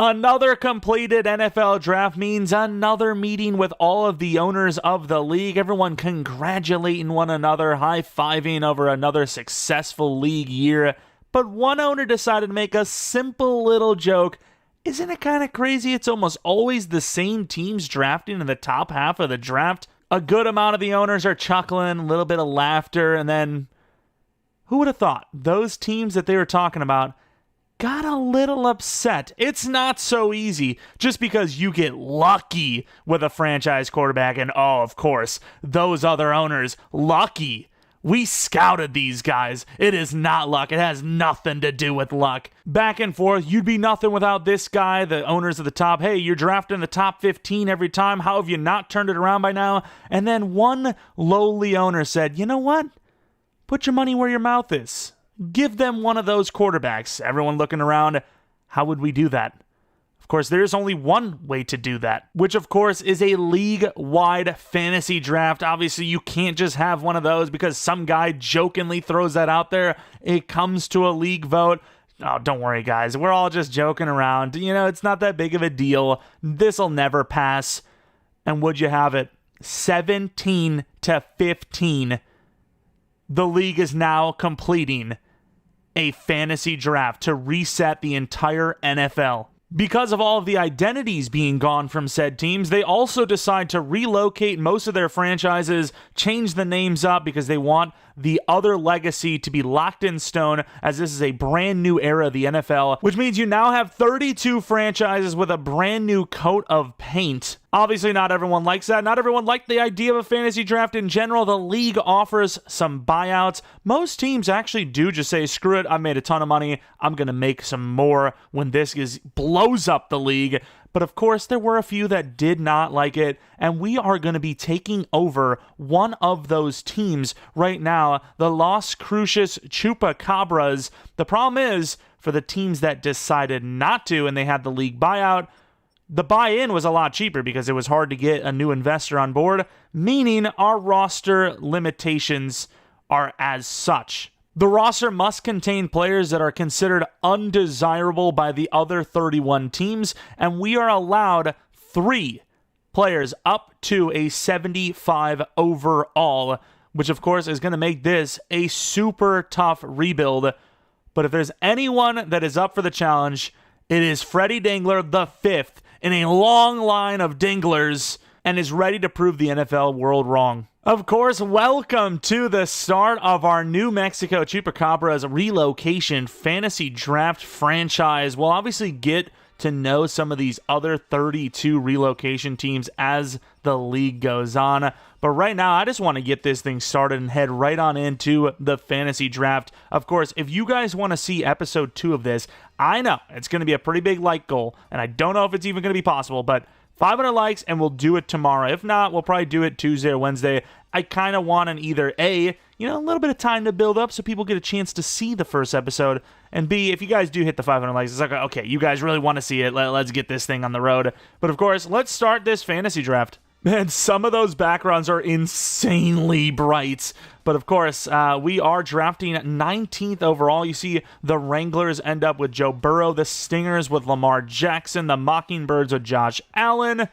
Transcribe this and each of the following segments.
Another completed NFL draft means another meeting with all of the owners of the league. Everyone congratulating one another, high-fiving over another successful league year. But one owner decided to make a simple little joke. Isn't it kind of crazy? It's almost always the same teams drafting in the top half of the draft. A good amount of the owners are chuckling, a little bit of laughter, and then who would have thought those teams that they were talking about got a little upset. It's not so easy just because you get lucky with a franchise quarterback and, oh, of course, those other owners, lucky. We scouted these guys. It is not luck. It has nothing to do with luck. Back and forth, you'd be nothing without this guy, the owners at the top. Hey, you're drafting the top 15 every time. How have you not turned it around by now? And then one lowly owner said, you know what? Put your money where your mouth is. Give them one of those quarterbacks. Everyone looking around, how would we do that? Of course, there's only one way to do that, which of course is a league-wide fantasy draft. Obviously, you can't just have one of those because some guy jokingly throws that out there. It comes to a league vote. Oh, don't worry, guys. We're all just joking around. You know, it's not that big of a deal. This'll never pass. And would you have it? 17-15. The league is now completing a fantasy draft to reset the entire NFL. Because of all of the identities being gone from said teams, they also decide to relocate most of their franchises, change the names up because they want the other legacy to be locked in stone, as this is a brand new era of the NFL, which means you now have 32 franchises with a brand new coat of paint. Obviously, not everyone likes that. Not everyone liked the idea of a fantasy draft in general. The league offers some buyouts. Most teams actually do just say, screw it, I made a ton of money. I'm going to make some more when this blows up the league. But of course, there were a few that did not like it, and we are going to be taking over one of those teams right now, the Las Cruces Chupacabras. The problem is, for the teams that decided not to and they had the league buyout, the buy-in was a lot cheaper because it was hard to get a new investor on board, meaning our roster limitations are as such. The roster must contain players that are considered undesirable by the other 31 teams, and we are allowed 3 players up to a 75 overall, which of course is going to make this a super tough rebuild. But if there's anyone that is up for the challenge, it is Freddie Dingler, the 5th in a long line of Dinglers, and is ready to prove the NFL world wrong. Of course, welcome to the start of our New Mexico Chupacabras Relocation Fantasy Draft franchise. We'll obviously get to know some of these other 32 relocation teams as the league goes on. But right now, I just want to get this thing started and head right on into the fantasy draft. Of course, if you guys want to see episode 2 of this, I know it's going to be a pretty big like goal, and I don't know if it's even going to be possible, but 500 likes and we'll do it tomorrow. If not, we'll probably do it Tuesday or Wednesday. I kind of want an either A, a little bit of time to build up so people get a chance to see the first episode, and B, if you guys do hit the 500 likes, it's like, okay, you guys really want to see it. Let's get this thing on the road. But of course, let's start this fantasy draft. Man, some of those backgrounds are insanely bright. But of course, we are drafting 19th overall. You see the Wranglers end up with Joe Burrow, the Stingers with Lamar Jackson, the Mockingbirds with Josh Allen,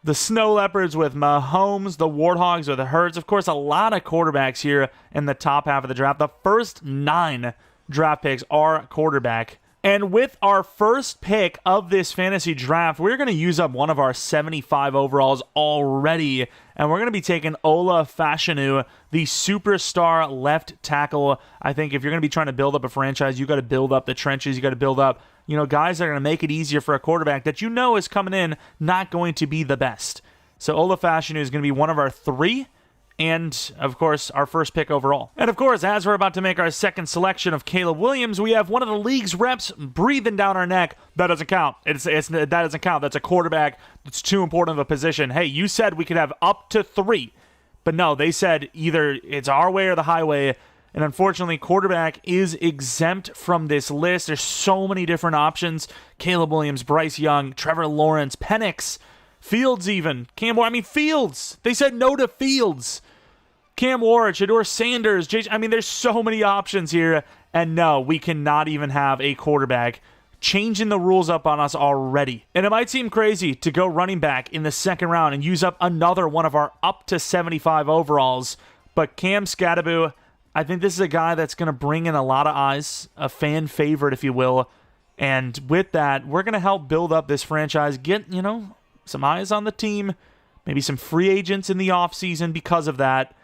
the Snow Leopards with Mahomes, the Warthogs with the Hurts. Of course, a lot of quarterbacks here in the top half of the draft. The first 9 draft picks are quarterback. And with our first pick of this fantasy draft, we're going to use up one of our 75 overalls already. And we're going to be taking Ola Fashanu, the superstar left tackle. I think if you're going to be trying to build up a franchise, you got to build up the trenches. You got to build up, guys that are going to make it easier for a quarterback that is coming in not going to be the best. So Ola Fashanu is going to be one of our 3. And, of course, our first pick overall. And, of course, as we're about to make our second selection of Caleb Williams, we have one of the league's reps breathing down our neck. That doesn't count. That doesn't count. That's a quarterback. It's too important of a position. Hey, you said we could have up to 3. But no, they said either it's our way or the highway. And, unfortunately, quarterback is exempt from this list. There's so many different options. Caleb Williams, Bryce Young, Trevor Lawrence, Penix, Fields even. Fields. They said no to Fields. Cam Warwick, Shedeur Sanders, there's so many options here. And no, we cannot even have a quarterback changing the rules up on us already. And it might seem crazy to go running back in the second round and use up another one of our up to 75 overalls, but Cam Skattebo, I think this is a guy that's going to bring in a lot of eyes, a fan favorite, if you will. And with that, we're going to help build up this franchise, get, some eyes on the team, maybe some free agents in the offseason because of that.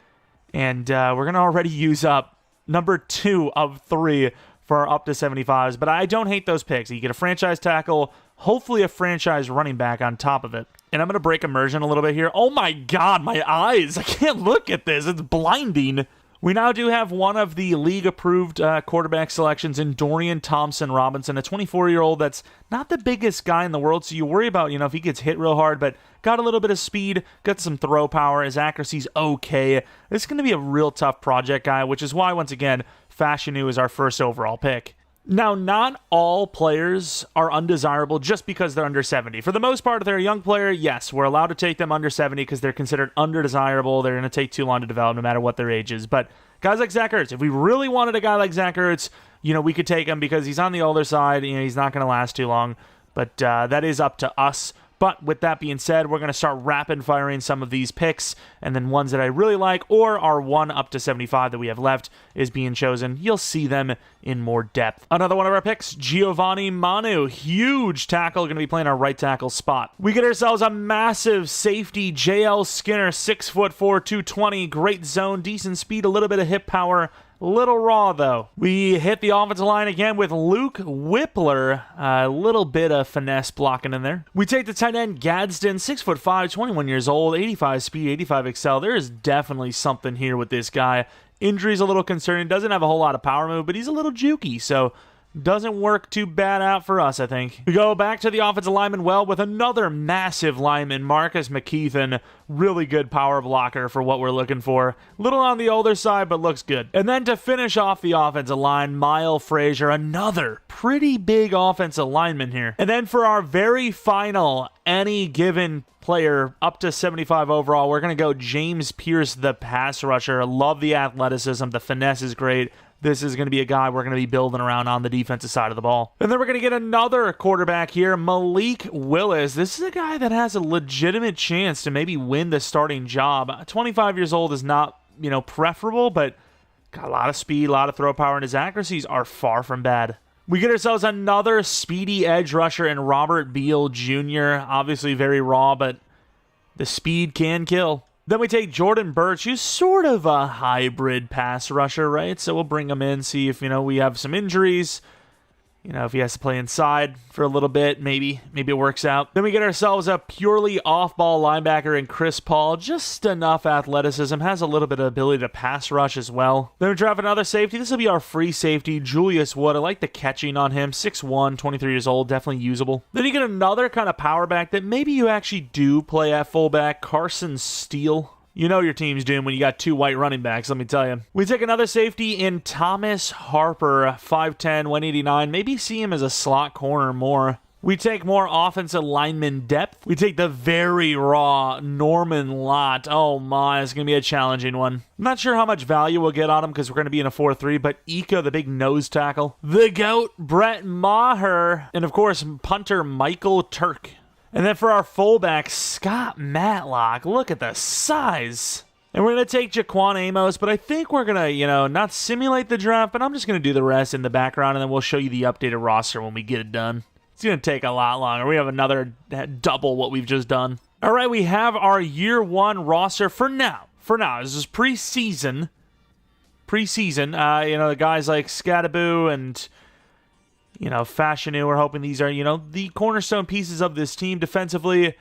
And we're going to already use up number 2 of 3 for our up to 75s. But I don't hate those picks. You get a franchise tackle, hopefully a franchise running back on top of it. And I'm going to break immersion a little bit here. Oh my God, my eyes. I can't look at this. It's blinding. We now do have one of the league-approved quarterback selections in Dorian Thompson-Robinson, a 24-year-old that's not the biggest guy in the world, so you worry about, if he gets hit real hard, but got a little bit of speed, got some throw power, his accuracy's okay. This is going to be a real tough project guy, which is why, once again, Fashanu is our first overall pick. Now, not all players are undesirable just because they're under 70. For the most part, if they're a young player, yes, we're allowed to take them under 70 because they're considered undesirable. They're going to take too long to develop no matter what their age is. But guys like Zach Ertz, if we really wanted a guy like Zach Ertz, we could take him because he's on the older side. He's not going to last too long. But that is up to us. But with that being said, we're going to start rapid firing some of these picks, and then ones that I really like, or our 1 up to 75 that we have left is being chosen. You'll see them in more depth. Another one of our picks, Giovanni Manu, huge tackle, going to be playing our right tackle spot. We get ourselves a massive safety, JL Skinner, 6'4", 220, great zone, decent speed, a little bit of hip power. Little raw, though. We hit the offensive line again with Luke Whippler. A little bit of finesse blocking in there. We take the tight end Gadsden, 6'5", 21 years old, 85 speed, 85 excel. There is definitely something here with this guy. Injury's a little concerning. Doesn't have a whole lot of power move, but he's a little jukey, so doesn't work too bad out for us, I think. We go back to the offensive lineman with another massive lineman, Marcus McKeithen. Really good power blocker for what we're looking for. Little on the older side, but looks good. And then to finish off the offensive line, Mile Frazier, another pretty big offensive lineman here. And then for our very final, any given player up to 75 overall, we're going to go James Pierce, the pass rusher. Love the athleticism. The finesse is great. This is going to be a guy we're going to be building around on the defensive side of the ball. And then we're going to get another quarterback here, Malik Willis. This is a guy that has a legitimate chance to maybe win the starting job. 25 years old is not, preferable, but got a lot of speed, a lot of throw power, and his accuracies are far from bad. We get ourselves another speedy edge rusher in Robert Beal Jr. Obviously very raw, but the speed can kill. Then we take Jordan Birch, who's sort of a hybrid pass rusher, right? So we'll bring him in, see if, we have some injuries. If he has to play inside for a little bit, maybe it works out. Then we get ourselves a purely off-ball linebacker in Chris Paul. Just enough athleticism, has a little bit of ability to pass rush as well. Then we draft another safety. This will be our free safety, Julius Wood. I like the catching on him. 6'1", 23 years old, definitely usable. Then you get another kind of power back that maybe you actually do play at fullback, Carson Steele. You know your team's doomed when you got 2 white running backs, let me tell you. We take another safety in Thomas Harper, 5'10", 189. Maybe see him as a slot corner more. We take more offensive lineman depth. We take the very raw Norman Lott. Oh my, it's going to be a challenging one. I'm not sure how much value we'll get on him because we're going to be in a 4-3, but Ika, the big nose tackle. The GOAT, Brett Maher. And of course, punter Michael Turk. And then for our fullback, Scott Matlock. Look at the size. And we're going to take Jaquan Amos, but I think we're going to, not simulate the draft, but I'm just going to do the rest in the background, and then we'll show you the updated roster when we get it done. It's going to take a lot longer. We have another double what we've just done. All right, we have our year 1 roster for now. This is preseason. The guys like Skattebo and Fashanu, we're hoping these are, the cornerstone pieces of this team defensively.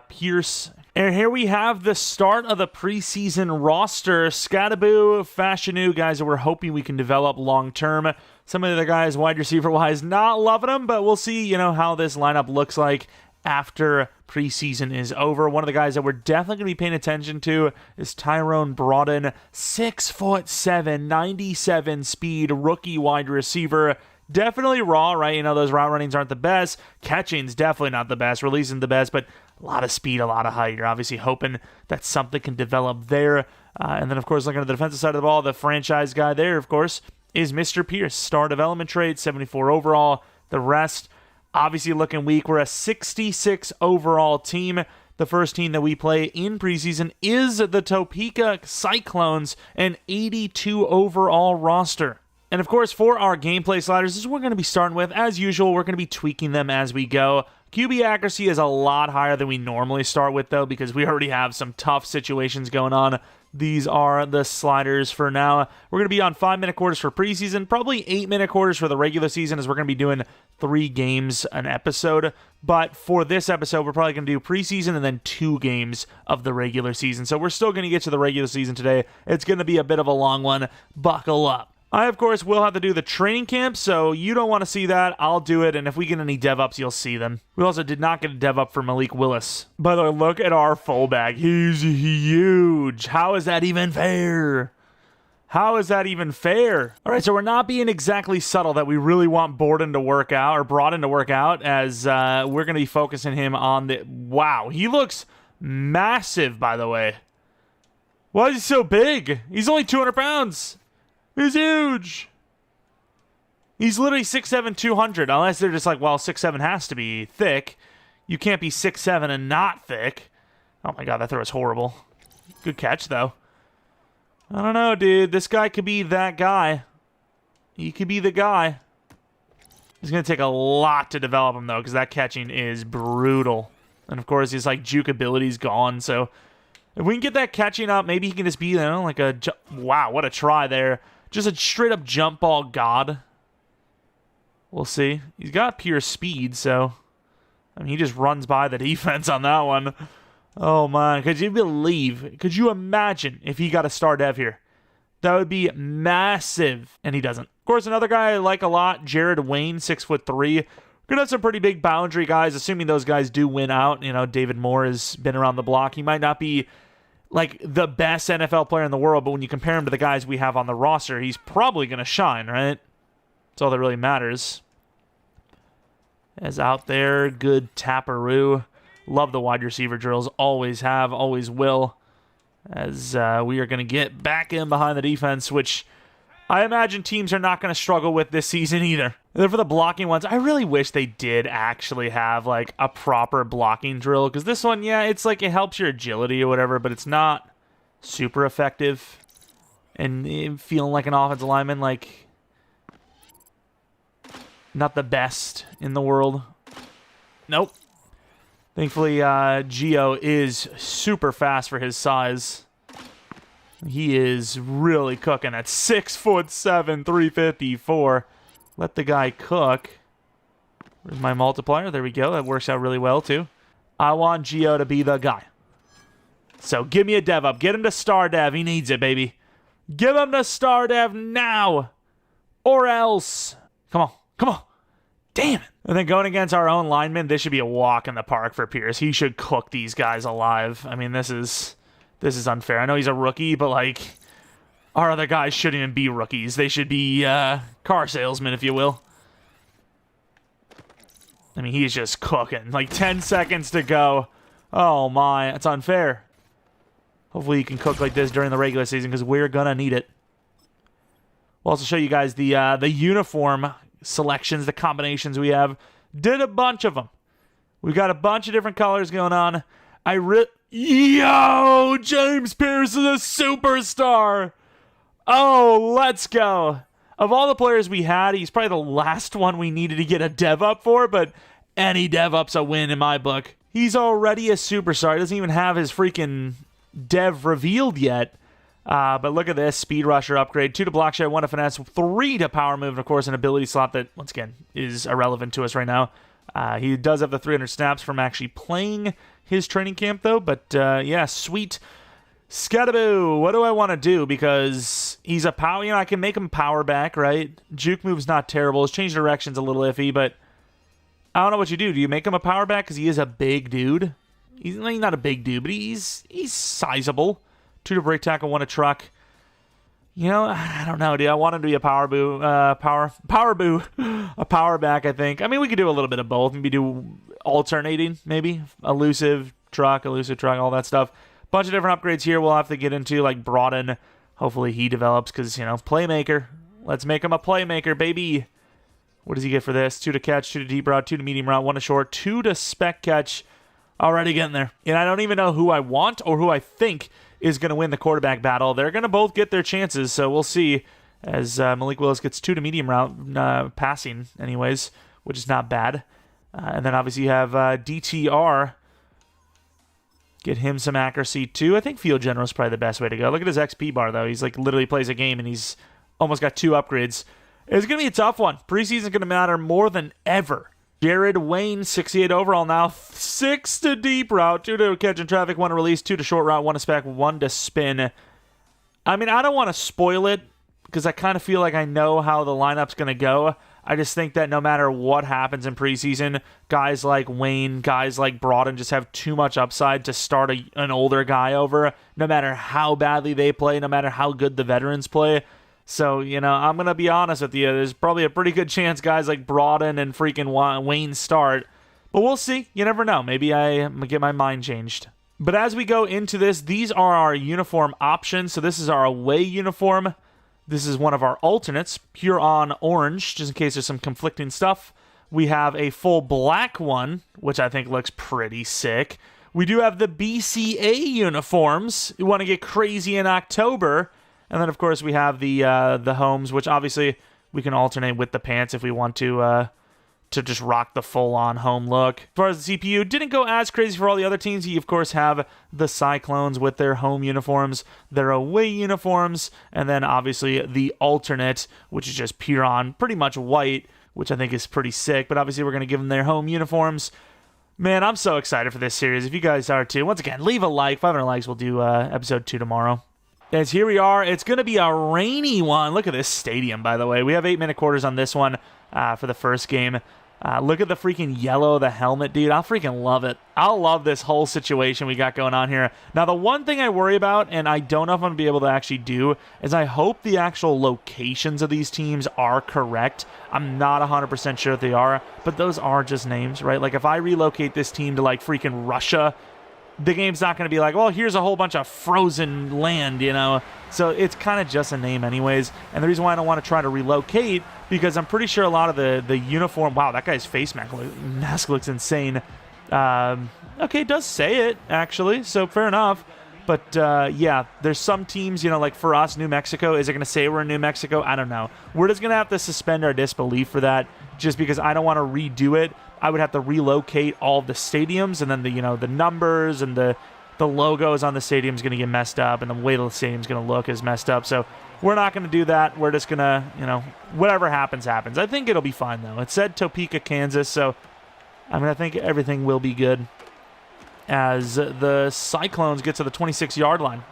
Pierce. And here we have the start of the preseason roster. Skattebo, Fashanu, guys that we're hoping we can develop long-term. Some of the other guys, wide receiver-wise, not loving them, but we'll see, how this lineup looks like after preseason is over. One of the guys that we're definitely going to be paying attention to is Tyrone Broughton, 6'7", 97 speed, rookie wide receiver. Definitely raw, right? Those route runnings aren't the best. Catching's definitely not the best. Releasing the best, but a lot of speed, a lot of height. You're obviously hoping that something can develop there. And then, of course, looking at the defensive side of the ball, the franchise guy there, of course, is Mr. Pierce. Star development trait, 74 overall. The rest, obviously looking weak. We're a 66 overall team. The first team that we play in preseason is the Topeka Cyclones, an 82 overall roster. And of course, for our gameplay sliders, this is what we're going to be starting with. As usual, we're going to be tweaking them as we go. QB accuracy is a lot higher than we normally start with, though, because we already have some tough situations going on. These are the sliders for now. We're going to be on 5-minute quarters for preseason, probably 8-minute quarters for the regular season, as we're going to be doing 3 games an episode. But for this episode, we're probably going to do preseason and then 2 games of the regular season. So we're still going to get to the regular season today. It's going to be a bit of a long one. Buckle up. I, of course, will have to do the training camp, so you don't want to see that. I'll do it, and if we get any dev ups, you'll see them. We also did not get a dev up for Malik Willis. By the way, look at our fullback. He's huge. How is that even fair? How is that even fair? All right, so we're not being exactly subtle that we really want Borden to work out, or Broughton to work out, as we're going to be focusing him on the... Wow, he looks massive, by the way. Why is he so big? He's only 200 pounds. He's huge. He's literally 6'7", 200, unless they're just like, well, 6'7" has to be thick. You can't be 6'7" and not thick. Oh my god, that throw is horrible. Good catch, though. I don't know, dude. This guy could be that guy. He could be the guy. It's going to take a lot to develop him, though, because that catching is brutal. And, of course, his, like, juke ability's gone, so... If we can get that catching up, maybe he can just be, you know, like a... Wow, what a try there. Just a straight-up jump ball god. We'll see. He's got pure speed, so... I mean, he just runs by the defense on that one. Oh, man. Could you believe... Could you imagine if he got a star dev here? That would be massive. And he doesn't. Of course, another guy I like a lot, Jared Wayne, 6'3". We're going to have some pretty big boundary guys, assuming those guys do win out. You know, David Moore has been around the block. He might not be... like the best NFL player in the world, but when you compare him to the guys we have on the roster, he's probably going to shine, right? That's all that really matters. As out there, good taparoo. Love the wide receiver drills. Always have, always will. As we are going to get back in behind the defense, which I imagine teams are not going to struggle with this season either. And then for the blocking ones, I really wish they did actually have like a proper blocking drill, because this one, yeah, it's like it helps your agility or whatever, but it's not super effective. And feeling like an offensive lineman, like not the best in the world. Nope. Thankfully, Gio is super fast for his size. He is really cooking at 6'7", 354. Let the guy cook. Where's my multiplier? There we go. That works out really well, too. I want Gio to be the guy. So give me a dev up. Get him to star dev. He needs it, baby. Give him to star dev now. Or else. Come on. Come on. Damn it. And then going against our own linemen, this should be a walk in the park for Pierce. He should cook these guys alive. I mean, this is unfair. I know he's a rookie, but, like, our other guys shouldn't even be rookies. They should be car salesmen, if you will. I mean, he's just cooking. Like, 10 seconds to go. Oh, my. That's unfair. Hopefully you can cook like this during the regular season, because we're going to need it. We'll also show you guys the uniform selections, the combinations we have. Did a bunch of them. We've got a bunch of different colors going on. Yo, James Pierce is a superstar. Oh, let's go. Of all the players we had, he's probably the last one we needed to get a dev up for, but any dev up's a win in my book. He's already a superstar. He doesn't even have his freaking dev revealed yet. But look at this. Speed rusher upgrade. 2 to block shed, 1 to finesse, 3 to power move, and of course an ability slot that, once again, is irrelevant to us right now. He does have the 300 snaps from actually playing his training camp, though. But, yeah, sweet. Scattaboo. What do I want to do? Because he's a power... You know, I can make him power back, right? Juke move's not terrible. His change direction's a little iffy, but I don't know what you do. Do you make him a power back? Because he is a big dude. He's not a big dude, but he's sizable. 2 to break tackle, 1 to truck. You know, I don't know, dude. I want him to be a power back, I think. I mean, we could do a little bit of both. Maybe do alternating, maybe. Elusive truck, all that stuff. Bunch of different upgrades here we'll have to get into, like Broughton. Hopefully he develops because, you know, playmaker. Let's make him a playmaker, baby. What does he get for this? 2 to catch, 2 to deep route, 2 to medium route, 1 to short, 2 to spec catch. Already getting there. And I don't even know who I want or who I think is going to win the quarterback battle. They're going to both get their chances, so we'll see as Malik Willis gets 2 to medium route passing anyways, which is not bad. And then obviously you have DTR. Get him some accuracy too. I think field general is probably the best way to go. Look at his XP bar though. He's like literally plays a game and he's almost got 2 upgrades. It's going to be a tough one. Preseason is going to matter more than ever. Jared Wayne, 68 overall now. 6 to deep route, 2 to catch in traffic, 1 to release, 2 to short route, 1 to spec, 1 to spin. I mean, I don't want to spoil it because I kind of feel like I know how the lineup's going to go. I just think that no matter what happens in preseason, guys like Wayne, guys like Broughton just have too much upside to start an older guy over, no matter how badly they play, no matter how good the veterans play. So, you know, I'm going to be honest with you. There's probably a pretty good chance guys like Broughton and freaking Wayne start. But we'll see. You never know. Maybe I get my mind changed. But as we go into this, these are our uniform options. So this is our away uniform. This is one of our alternates, pure on orange, just in case there's some conflicting stuff. We have a full black one, which I think looks pretty sick. We do have the BCA uniforms. You want to get crazy in October. And then, of course, we have the homes, which obviously we can alternate with the pants if we want to just rock the full-on home look. As far as the CPU, didn't go as crazy for all the other teams. You, of course, have the Cyclones with their home uniforms, their away uniforms, and then, obviously, the alternate, which is just pure on pretty much white, which I think is pretty sick. But, obviously, we're going to give them their home uniforms. Man, I'm so excited for this series. If you guys are, too. Once again, leave a like. 500 likes, we'll do episode 2 tomorrow. As here we are, it's going to be a rainy one. Look at this stadium, by the way. We have 8-minute quarters on this one for the first game. Look at the freaking yellow, the helmet, dude. I'll freaking love it. I'll love this whole situation we got going on here. Now, the one thing I worry about, and I don't know if I'm going to be able to actually do, is I hope the actual locations of these teams are correct. I'm not 100% sure if they are, but those are just names, right? Like, if I relocate this team to, like, freaking Russia, the game's not going to be like, well, here's a whole bunch of frozen land, you know? So it's kind of just a name anyways. And the reason why I don't want to try to relocate, because I'm pretty sure a lot of the uniform... Wow, that guy's face mask looks insane. Okay, it does say it, actually, so fair enough. But, yeah, there's some teams, you know, like for us, New Mexico, is it going to say we're in New Mexico? I don't know. We're just going to have to suspend our disbelief for that, just because I don't want to redo it. I would have to relocate all the stadiums, and then the numbers and the logos on the stadium is going to get messed up, and the way the stadium's going to look is messed up. So we're not going to do that. We're just going to, whatever happens, happens. I think it'll be fine, though. It said Topeka, Kansas, so I think everything will be good as the Cyclones get to the 26-yard line.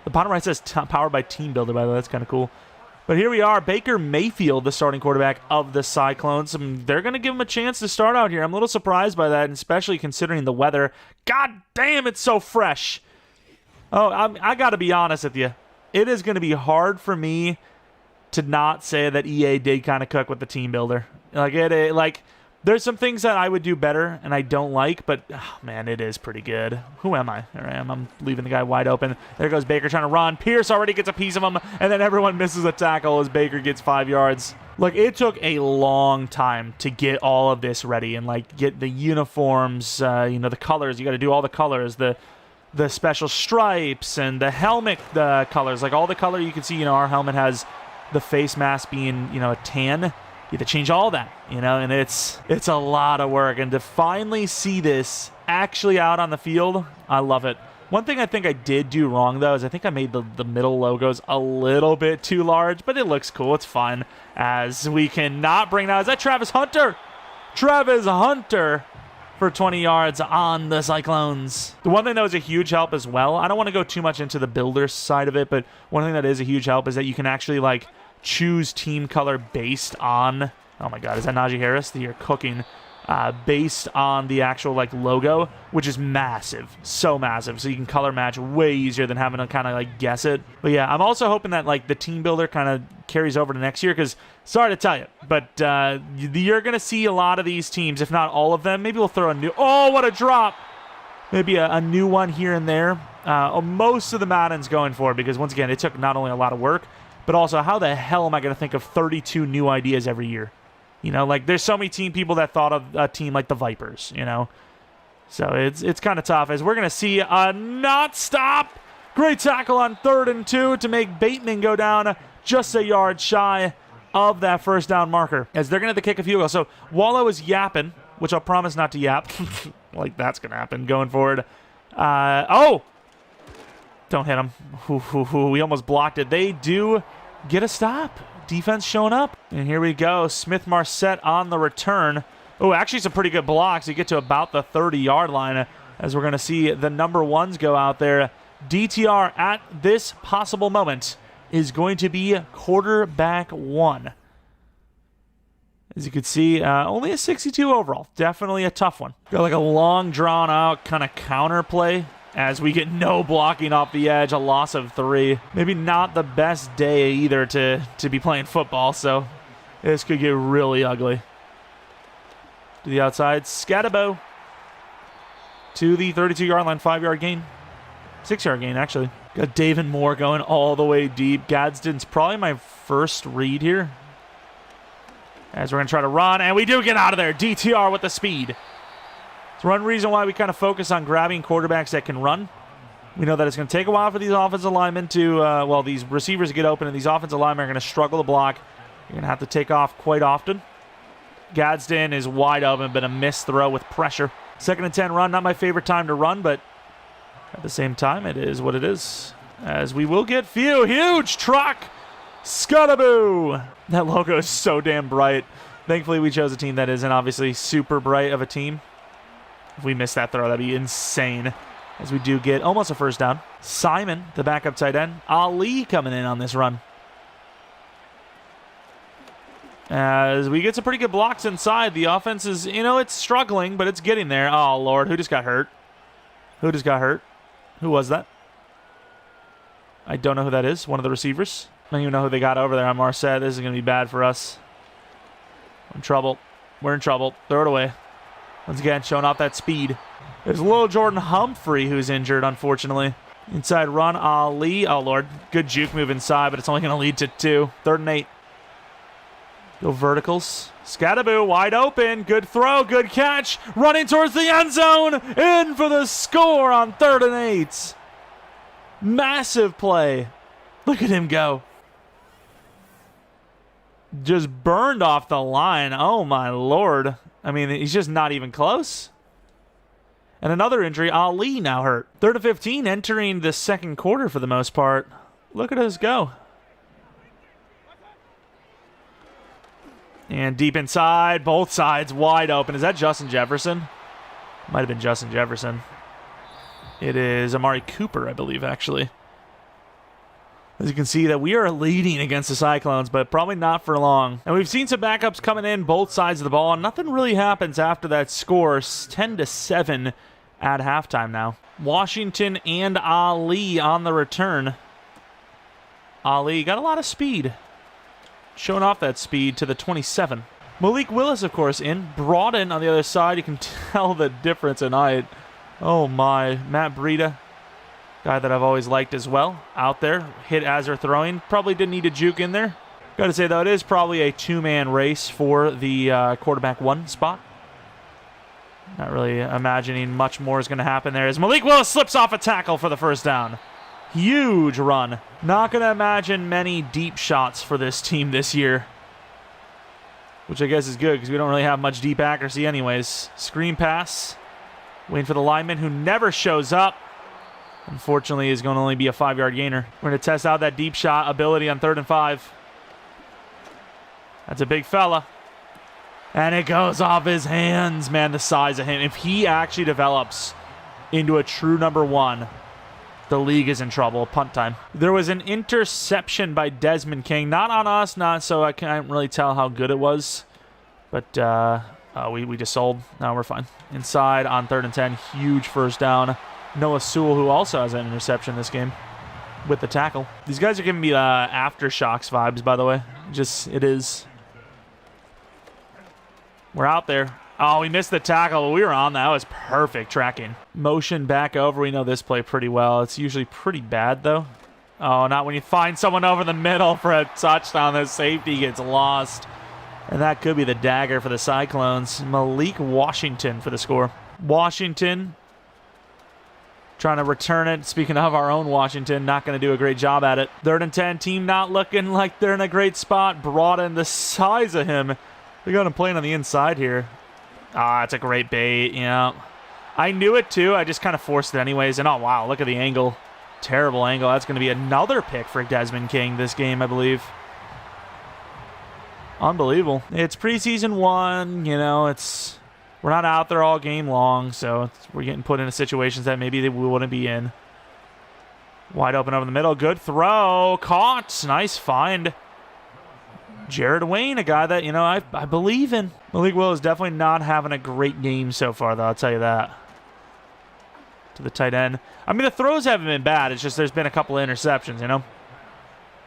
The bottom right says powered by Teambuilder, by the way. That's kind of cool. But here we are, Baker Mayfield, the starting quarterback of the Cyclones. They're going to give him a chance to start out here. I'm a little surprised by that, especially considering the weather. God damn, it's so fresh. Oh, I got to be honest with you. It is going to be hard for me to not say that EA did kind of cook with the team builder. There's some things that I would do better and I don't like, but, oh, man, it is pretty good. Who am I? There I am. I'm leaving the guy wide open. There goes Baker trying to run. Pierce already gets a piece of him, and then everyone misses a tackle as Baker gets 5 yards. Look, it took a long time to get all of this ready and, get the uniforms, the colors. You got to do all the colors, the special stripes and the helmet colors. All the color you can see, our helmet has the face mask being, a tan. You have to change all that, and it's a lot of work. And to finally see this actually out on the field, I love it. One thing I think I did do wrong, though, is I think I made the middle logos a little bit too large, but it looks cool. It's fun. As we cannot bring down... Is that Travis Hunter? Travis Hunter for 20 yards on the Cyclones. The one thing that was a huge help as well, I don't want to go too much into the builder side of it, but one thing that is a huge help is that you can actually, choose team color based on, oh my god, is that Najee Harris? You're cooking. Based on the actual logo, which is massive, so massive. So you can color match way easier than having to kind of guess it. But yeah, I'm also hoping that the team builder kind of carries over to next year, because sorry to tell you, but you're gonna see a lot of these teams, if not all of them. Maybe we'll throw a new. Oh, what a drop! Maybe a new one here and there. Most of the Madden's going for it, because once again, it took not only a lot of work, but also, how the hell am I going to think of 32 new ideas every year? You know, like there's so many team people that thought of a team like the Vipers, you know. So it's kind of tough as we're going to see a not stop. Great tackle on 3rd and 2 to make Bateman go down just a yard shy of that first down marker as they're going to have to kick a field goal. So Wallow is yapping, which I'll promise not to yap. Like that's going to happen going forward. Oh! Don't hit him. We almost blocked it. They do get a stop. Defense showing up. And here we go. Smith-Marset on the return. Oh, actually some pretty good blocks. You get to about the 30-yard line as we're going to see the number ones go out there. DTR at this possible moment is going to be quarterback 1. As you can see, only a 62 overall. Definitely a tough one. Got like a long, drawn-out kind of counter play as we get no blocking off the edge, a loss of 3. Maybe not the best day either to be playing football, so this could get really ugly. To the outside, Scatabo to the 32-yard line, 5-yard gain. 6-yard gain, actually. Got David Moore going all the way deep. Gadsden's probably my first read here. As we're going to try to run, and we do get out of there. DTR with the speed. It's one reason why we kind of focus on grabbing quarterbacks that can run. We know that it's going to take a while for these offensive linemen to, these receivers to get open, and these offensive linemen are going to struggle to block. You're going to have to take off quite often. Gadsden is wide open, but a missed throw with pressure. 2nd and 10 run, not my favorite time to run, but at the same time, it is what it is. As we will get few. Huge truck! Scuttaboo! That logo is so damn bright. Thankfully, we chose a team that isn't obviously super bright of a team. If we miss that throw, that'd be insane. As we do get almost a first down. Simon, the backup tight end. Ali coming in on this run. As we get some pretty good blocks inside. The offense is, it's struggling, but it's getting there. Oh, Lord. Who just got hurt? Who just got hurt? Who was that? I don't know who that is. One of the receivers. I don't even know who they got over there on Marset. This is going to be bad for us. We're in trouble. We're in trouble. Throw it away. Once again, showing off that speed. There's little Jordan Humphrey who's injured, unfortunately. Inside run, Ali. Oh, Lord. Good juke move inside, but it's only going to lead to 2. 3rd and 8. Go verticals. Scattaboo wide open. Good throw. Good catch. Running towards the end zone. In for the score on 3rd and 8. Massive play. Look at him go. Just burned off the line. Oh, my Lord. I mean, he's just not even close. And another injury. Ali now hurt. 3rd and 15 entering the second quarter for the most part. Look at us go. And deep inside, both sides wide open. Is that Justin Jefferson? Might have been Justin Jefferson. It is Amari Cooper, I believe, actually. As you can see that we are leading against the Cyclones, but probably not for long. And we've seen some backups coming in both sides of the ball, and nothing really happens after that score. 10-7 at halftime now. Washington and Ali on the return. Ali got a lot of speed. Showing off that speed to the 27. Malik Willis, of course, in. Broaden on the other side. You can tell the difference in height. Oh, my. Matt Breida, guy that I've always liked as well. Out there. Hit as they're throwing. Probably didn't need a juke in there. Got to say, though, it is probably a 2-man race for the quarterback 1 spot. Not really imagining much more is going to happen there as Malik Willis slips off a tackle for the first down. Huge run. Not going to imagine many deep shots for this team this year. Which I guess is good because we don't really have much deep accuracy anyways. Screen pass. Waiting for the lineman who never shows up. Unfortunately, is going to only be a 5-yard gainer. We're going to test out that deep shot ability on 3rd and 5. That's a big fella. And it goes off his hands. Man, the size of him. If he actually develops into a true number 1, the league is in trouble. Punt time. There was an interception by Desmond King. Not on us, not so I can't really tell how good it was. But we just sold. No, we're fine. Inside on 3rd and 10. Huge first down. Noah Sewell, who also has an interception this game with the tackle. These guys are giving me Aftershocks vibes, by the way. It is. We're out there. Oh, we missed the tackle. We were on that. That was perfect tracking. Motion back over. We know this play pretty well. It's usually pretty bad, though. Oh, not when you find someone over the middle for a touchdown. The safety gets lost. And that could be the dagger for the Cyclones. Malik Washington for the score. Washington trying to return it. Speaking of our own Washington, not going to do a great job at it. 3rd and 10, team not looking like they're in a great spot. Brought in the size of him. They got him playing on the inside here. Ah, it's a great bait, yeah. I knew it too. I just kind of forced it anyways. And oh, wow, look at the angle. Terrible angle. That's going to be another pick for Desmond King this game, I believe. Unbelievable. It's preseason 1, you know, we're not out there all game long, so we're getting put into situations that maybe we wouldn't be in. Wide open over the middle. Good throw. Caught. Nice find. Jared Wayne, a guy that, you know, I believe in. Malik Willis definitely not having a great game so far, though, I'll tell you that. To the tight end. I mean, the throws haven't been bad. It's just there's been a couple of interceptions, you know.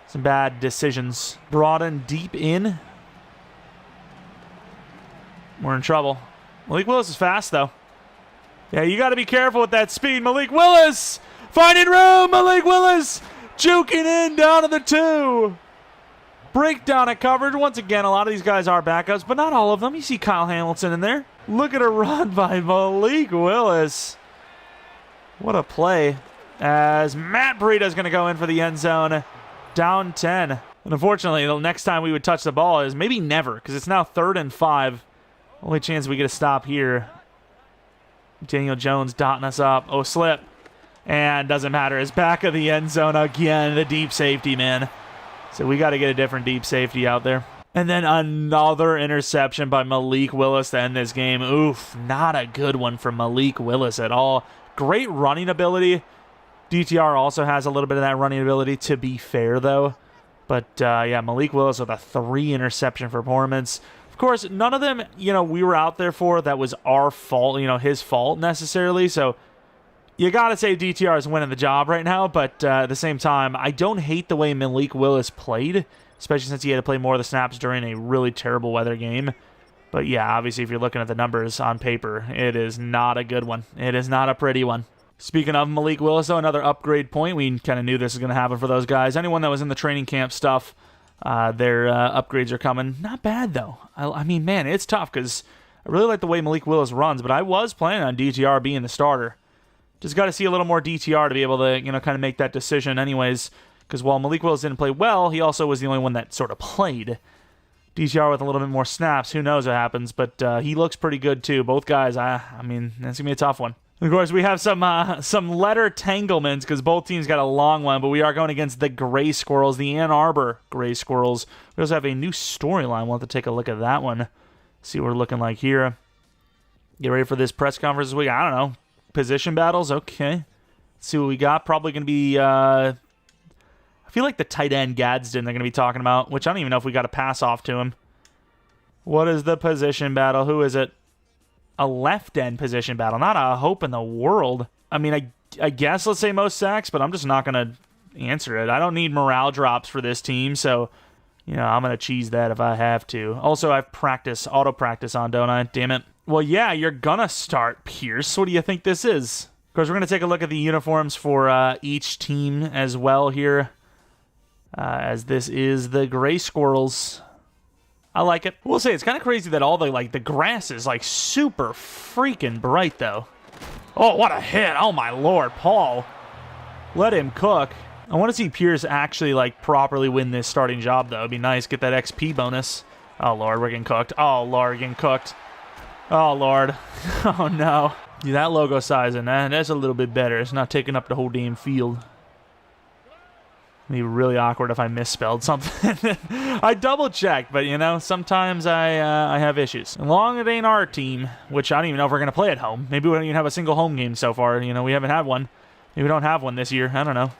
Some bad decisions. Brought in deep in. We're in trouble. Malik Willis is fast, though. Yeah, you got to be careful with that speed. Malik Willis finding room. Malik Willis juking in down to the 2. Breakdown of coverage. Once again, a lot of these guys are backups, but not all of them. You see Kyle Hamilton in there. Look at a run by Malik Willis. What a play. As Matt Breida's going to go in for the end zone. Down 10. And unfortunately, the next time we would touch the ball is maybe never, because it's now 3rd and 5. Only chance we get a stop here. Daniel Jones dotting us up. Oh, slip. And doesn't matter. It's back of the end zone again. The deep safety, man. So we got to get a different deep safety out there. And then another interception by Malik Willis to end this game. Oof, not a good one for Malik Willis at all. Great running ability. DTR also has a little bit of that running ability, to be fair, though. But, yeah, Malik Willis with a 3 interception performance. Of course, none of them, you know, we were out there for that was our fault, you know, his fault necessarily. So you got to say DTR is winning the job right now. But at the same time, I don't hate the way Malik Willis played, especially since he had to play more of the snaps during a really terrible weather game. But yeah, obviously, if you're looking at the numbers on paper, it is not a good one. It is not a pretty one. Speaking of Malik Willis, though, another upgrade point. We kind of knew this was going to happen for those guys. Anyone that was in the training camp stuff, their upgrades are coming. Not bad, though. I mean, man, it's tough because I really like the way Malik Willis runs, but I was planning on DTR being the starter. Just got to see a little more DTR to be able to, you know, kind of make that decision anyways, because while Malik Willis didn't play well, he also was the only one that sort of played. DTR with a little bit more snaps. Who knows what happens, but he looks pretty good, too. Both guys, I mean, that's going to be a tough one. Of course, we have some letter tanglements because both teams got a long one, but we are going against the Gray Squirrels, the Ann Arbor Gray Squirrels. We also have a new storyline. We'll have to take a look at that one, see what we're looking like here. Get ready for this press conference this week. I don't know. Position battles? Okay. Let's see what we got. Probably going to be, I feel like the tight end Gadsden they're going to be talking about, which I don't even know if we got a pass off to him. What is the position battle? Who is it? A left end position battle. Not a hope in the world. I mean, I guess let's say most sacks, but I'm just not going to answer it. I don't need morale drops for this team, so, you know, I'm going to cheese that if I have to. Also, I've auto practice on, don't I? Damn it. Well, yeah, you're going to start, Pierce. What do you think this is? Of course, we're going to take a look at the uniforms for each team as well here, as this is the Gray Squirrels. I like it. We'll say it's kind of crazy that all the grass is super freaking bright though. Oh, what a hit. Oh my Lord, Paul. Let him cook. I want to see Pierce actually properly win this starting job though. It'd be nice, get that XP bonus. Oh Lord, we're getting cooked. Oh Lord, getting cooked. Oh Lord. Oh no. Yeah, that logo sizing, that's a little bit better. It's not taking up the whole damn field. It'd be really awkward if I misspelled something. I double-checked, but, you know, sometimes I have issues. As long as it ain't our team, which I don't even know if we're going to play at home. Maybe we don't even have a single home game so far. You know, we haven't had one. Maybe we don't have one this year. I don't know.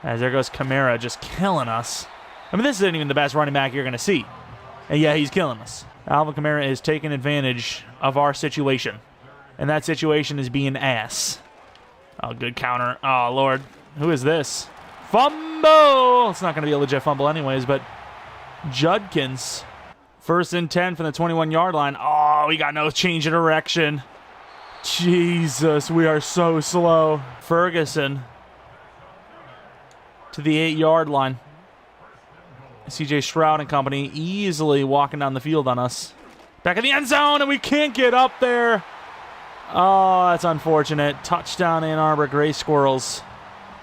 As there goes Kamara just killing us. I mean, this isn't even the best running back you're going to see. And yeah, he's killing us. Alvin Kamara is taking advantage of our situation. And that situation is being ass. Oh, good counter. Oh, Lord. Who is this? Fumble! It's not going to be a legit fumble anyways, but Judkins. 1st and 10 from the 21-yard line. Oh, we got no change of direction. Jesus, we are so slow. Ferguson to the 8-yard line. CJ Stroud and company easily walking down the field on us. Back in the end zone, and we can't get up there. Oh, that's unfortunate. Touchdown, Ann Arbor Gray Squirrels.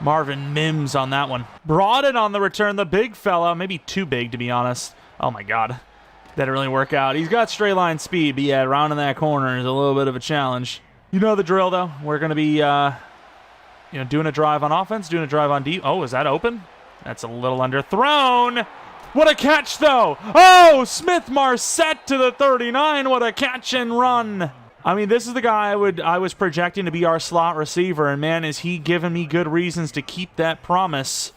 Marvin Mims on that one. Broaden on the return, the big fella. Maybe too big, to be honest. Oh, my God. That didn't really work out. He's got straight line speed, but yeah, rounding that corner is a little bit of a challenge. You know the drill, though. We're going to be, doing a drive on offense, doing a drive on deep. Oh, is that open? That's a little underthrown. What a catch, though. Oh, Smith-Marset to the 39. What a catch and run. I mean, this is the guy I was projecting to be our slot receiver, and man, is he giving me good reasons to keep that promise.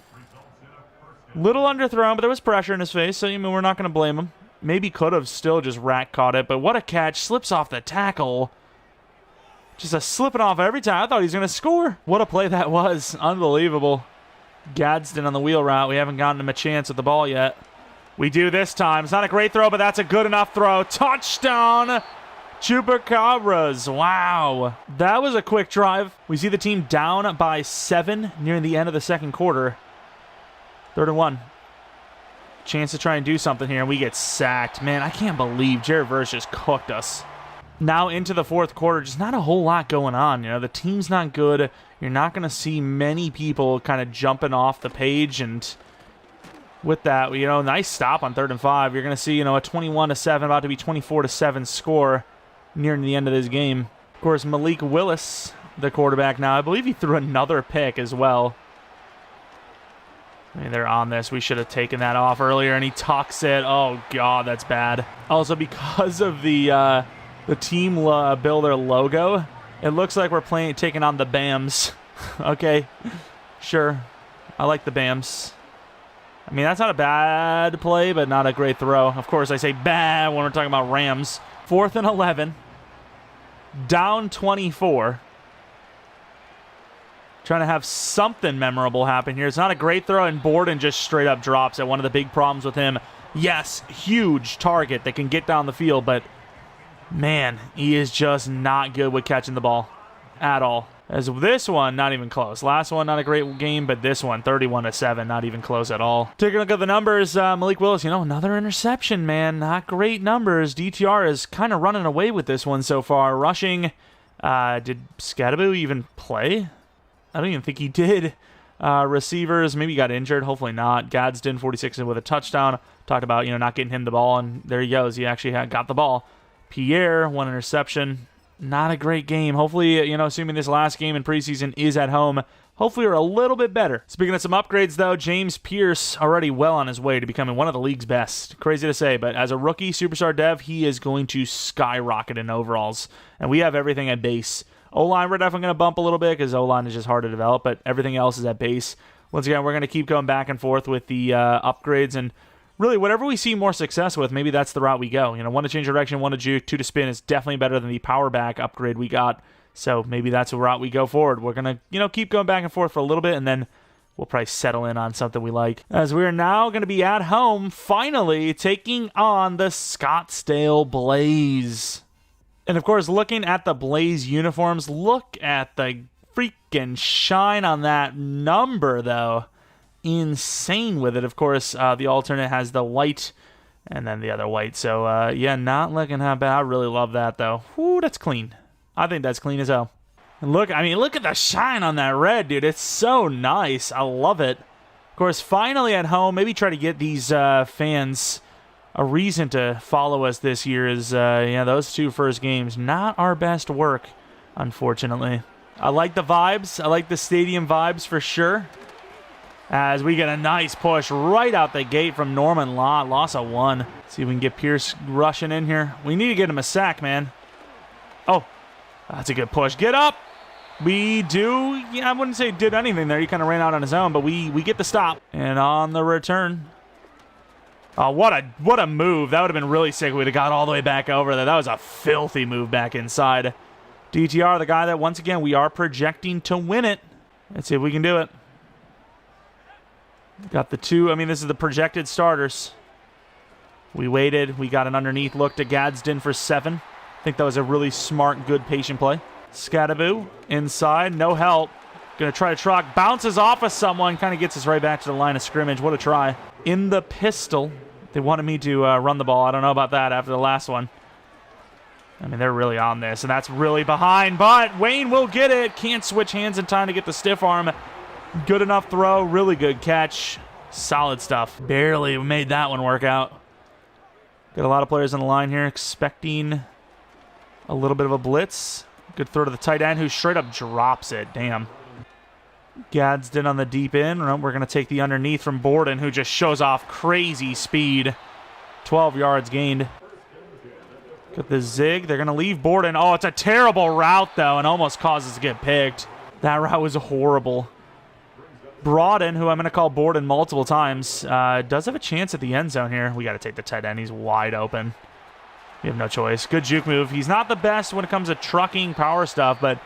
Little underthrown, but there was pressure in his face, so we're not going to blame him. Maybe could have still just rack caught it, but what a catch. Slips off the tackle. Just a slipping off every time. I thought he was going to score. What a play that was. Unbelievable. Gadsden on the wheel route. We haven't gotten him a chance at the ball yet. We do this time. It's not a great throw, but that's a good enough throw. Touchdown, Chupacabras. Wow. That was a quick drive. We see the team down by 7 near the end of the second quarter. 3rd and 1. Chance to try and do something here, and we get sacked. Man, I can't believe Jared Verse just cooked us. Now into the 4th quarter, just not a whole lot going on. The team's not good. You're not going to see many people kind of jumping off the page, and with that, nice stop on 3rd and 5. You're going to see, a 21-7, about to be 24-7 score nearing the end of this game. Of course, Malik Willis, the quarterback now. I believe he threw another pick as well. I mean, they're on this. We should have taken that off earlier, and he tucks it. Oh, God, that's bad. Also, because of the team builder logo, it looks like we're taking on the BAMs. Okay, sure. I like the BAMs. I mean, that's not a bad play, but not a great throw. Of course, I say bad when we're talking about Rams. 4th and 11. Down 24. Trying to have something memorable happen here. It's not a great throw, and Borden just straight up drops it. One of the big problems with him. Yes, huge target that can get down the field, but man, he is just not good with catching the ball at all. As this one, not even close. Last one, not a great game, but this one, 31-7, not even close at all. Taking a look at the numbers, Malik Willis, another interception, man. Not great numbers. DTR is kind of running away with this one so far. Rushing, did Scadaboo even play? I don't even think he did. Receivers, maybe got injured. Hopefully not. Gadsden, 46 with a touchdown. Talked about, not getting him the ball, and there he goes. He actually got the ball. Pierre, 1 interception. Not a great game. Hopefully, assuming this last game in preseason is at home, hopefully we're a little bit better. Speaking of some upgrades, though, James Pierce already well on his way to becoming one of the league's best. Crazy to say, but as a rookie superstar dev, he is going to skyrocket in overalls. And we have everything at base. O-line, we're definitely going to bump a little bit because O-line is just hard to develop, but everything else is at base. Once again, we're going to keep going back and forth with the upgrades, and really, whatever we see more success with, maybe that's the route we go. 1 to change direction, 1 to juke, 2 to spin is definitely better than the power back upgrade we got. So maybe that's the route we go forward. We're going to, keep going back and forth for a little bit, and then we'll probably settle in on something we like. As we are now going to be at home, finally taking on the Scottsdale Blaze. And of course, looking at the Blaze uniforms, look at the freaking shine on that number, though. Insane with it. Of course, the alternate has the white and then the other white. So, yeah, not looking that bad. I really love that, though. Whoo, that's clean. I think that's clean as hell. And look at the shine on that red, dude. It's so nice. I love it. Of course, finally at home, maybe try to get these fans a reason to follow us this year is, those 2 first games. Not our best work, unfortunately. I like the vibes. I like the stadium vibes for sure. As we get a nice push right out the gate from Norman Law. Loss of 1. See if we can get Pierce rushing in here. We need to get him a sack, man. Oh, that's a good push. Get up. We do. Yeah, I wouldn't say did anything there. He kind of ran out on his own, but we get the stop. And on the return. Oh, what a move. That would have been really sick. We'd have got all the way back over there. That was a filthy move back inside. DTR, the guy that, once again, we are projecting to win it. Let's see if we can do it. Got the 2. This is the projected starters. We waited. We got an underneath look to Gadsden for 7. I think that was a really smart, good, patient play. Scadaboo inside. No help. Going to try to truck. Bounces off of someone. Kind of gets us right back to the line of scrimmage. What a try. in the pistol. They wanted me to run the ball. I don't know about that after the last one. I mean, they're really on this, and that's really behind, but Wayne will get it. Can't switch hands in time to get the stiff arm. Good enough throw. Really good catch. Solid stuff. Barely made that one work out. Got a lot of players on the line here expecting a little bit of a blitz. Good throw to the tight end who straight up drops it. Damn. Gadsden on the deep end. We're going to take the underneath from Borden, who just shows off crazy speed. 12 yards gained. Got the zig. They're going to leave Borden. Oh, it's a terrible route, though, and almost causes to get picked. That route was horrible. Broaden, who I'm going to call Borden multiple times, does have a chance at the end zone here. We got to take the tight end. He's wide open. We have no choice. Good juke move. He's not the best when it comes to trucking power stuff, but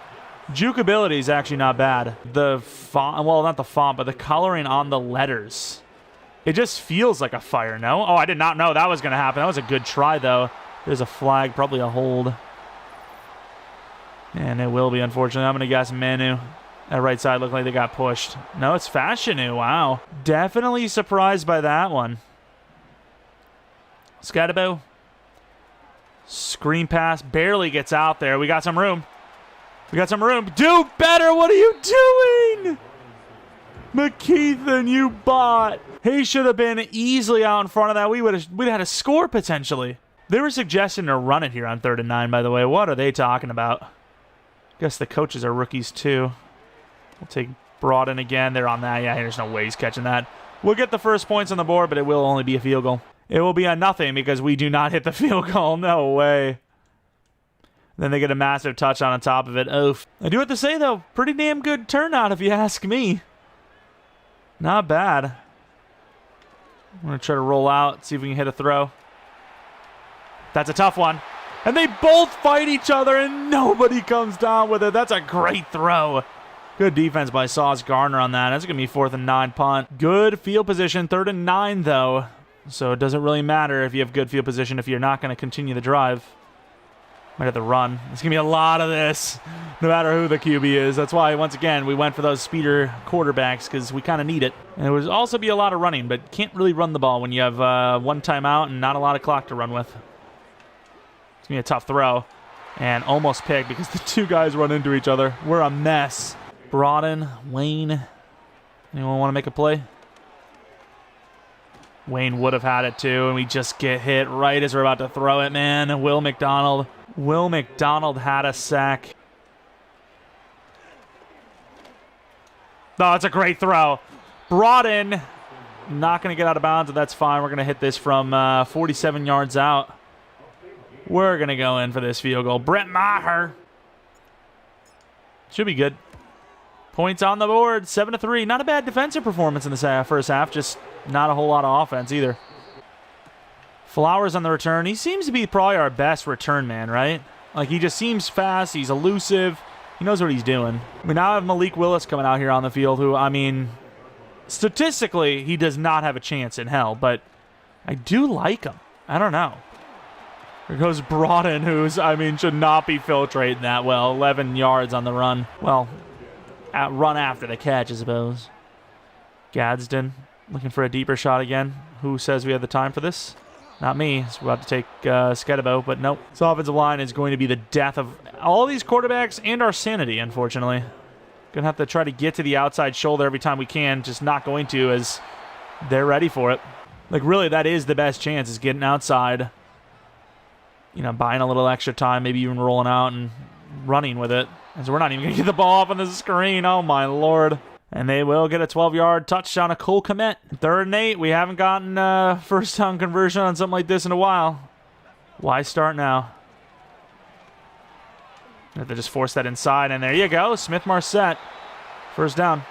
juke ability is actually not bad. The font, well, not the font, but the coloring on the letters. It just feels like a fire, no? Oh, I did not know that was going to happen. That was a good try, though. There's a flag, probably a hold. And it will be, unfortunately. I'm going to guess Manu. That right side looked like they got pushed. No, it's Fashanu. Wow. Definitely surprised by that one. Scatabo. Screen pass. Barely gets out there. We got some room. We got some room. Do better. What are you doing? McKeithen, you bot. He should have been easily out in front of that. We'd had a score potentially. They were suggesting to run it here on 3rd and 9, by the way. What are they talking about? Guess the coaches are rookies, too. We'll take Broaden again. They're on that. Yeah, there's no way he's catching that. We'll get the first points on the board, but it will only be a field goal. It will be a nothing because we do not hit the field goal. No way. Then they get a massive touchdown on top of it. Oof. I do have to say, though, pretty damn good turnout if you ask me. Not bad. I'm going to try to roll out, see if we can hit a throw. That's a tough one. And they both fight each other, and nobody comes down with it. That's a great throw. Good defense by Sauce Gardner on that. That's going to be 4th and 9 punt. Good field position. 3rd and 9, though. So it doesn't really matter if you have good field position if you're not going to continue the drive. Might have to run. There's going to be a lot of this, no matter who the QB is. That's why, once again, we went for those speeder quarterbacks because we kind of need it. And it would also be a lot of running, but can't really run the ball when you have one timeout and not a lot of clock to run with. It's going to be a tough throw. And almost picked because the two guys run into each other. We're a mess. Broaden, Wayne. Anyone want to make a play? Wayne would have had it too, and we just get hit right as we're about to throw it, man. Will McDonald had a sack. Oh, that's a great throw. Broaden, not going to get out of bounds, and that's fine. We're going to hit this from 47 yards out. We're going to go in for this field goal. Brett Maher. Should be good. Points on the board, 7-3. Not a bad defensive performance in the first half, just not a whole lot of offense either. Flowers on the return. He seems to be probably our best return man, right? Like, he just seems fast. He's elusive. He knows what he's doing. We now have Malik Willis coming out here on the field, who, I mean, statistically, he does not have a chance in hell, but I do like him. I don't know. Here goes Broaden, who's, I mean, should not be filtrating that well. 11 yards on the run. Well, run after the catch, I suppose. Gadsden looking for a deeper shot again. Who says we have the time for this? Not me. So we're about to take Skedabo, but nope. This offensive line is going to be the death of all these quarterbacks and our sanity, unfortunately. Going to have to try to get to the outside shoulder every time we can. Just not going to, as they're ready for it. Like, really, that is the best chance, is getting outside. You know, buying a little extra time, maybe even rolling out and running with it. And so we're not even going to get the ball off on the screen. Oh, my Lord. And they will get a 12-yard touchdown, a Cole Kmet. 3rd and 8. We haven't gotten a first-down conversion on something like this in a while. Why start now? Have to just force that inside, and there you go. Smith-Marset. First down.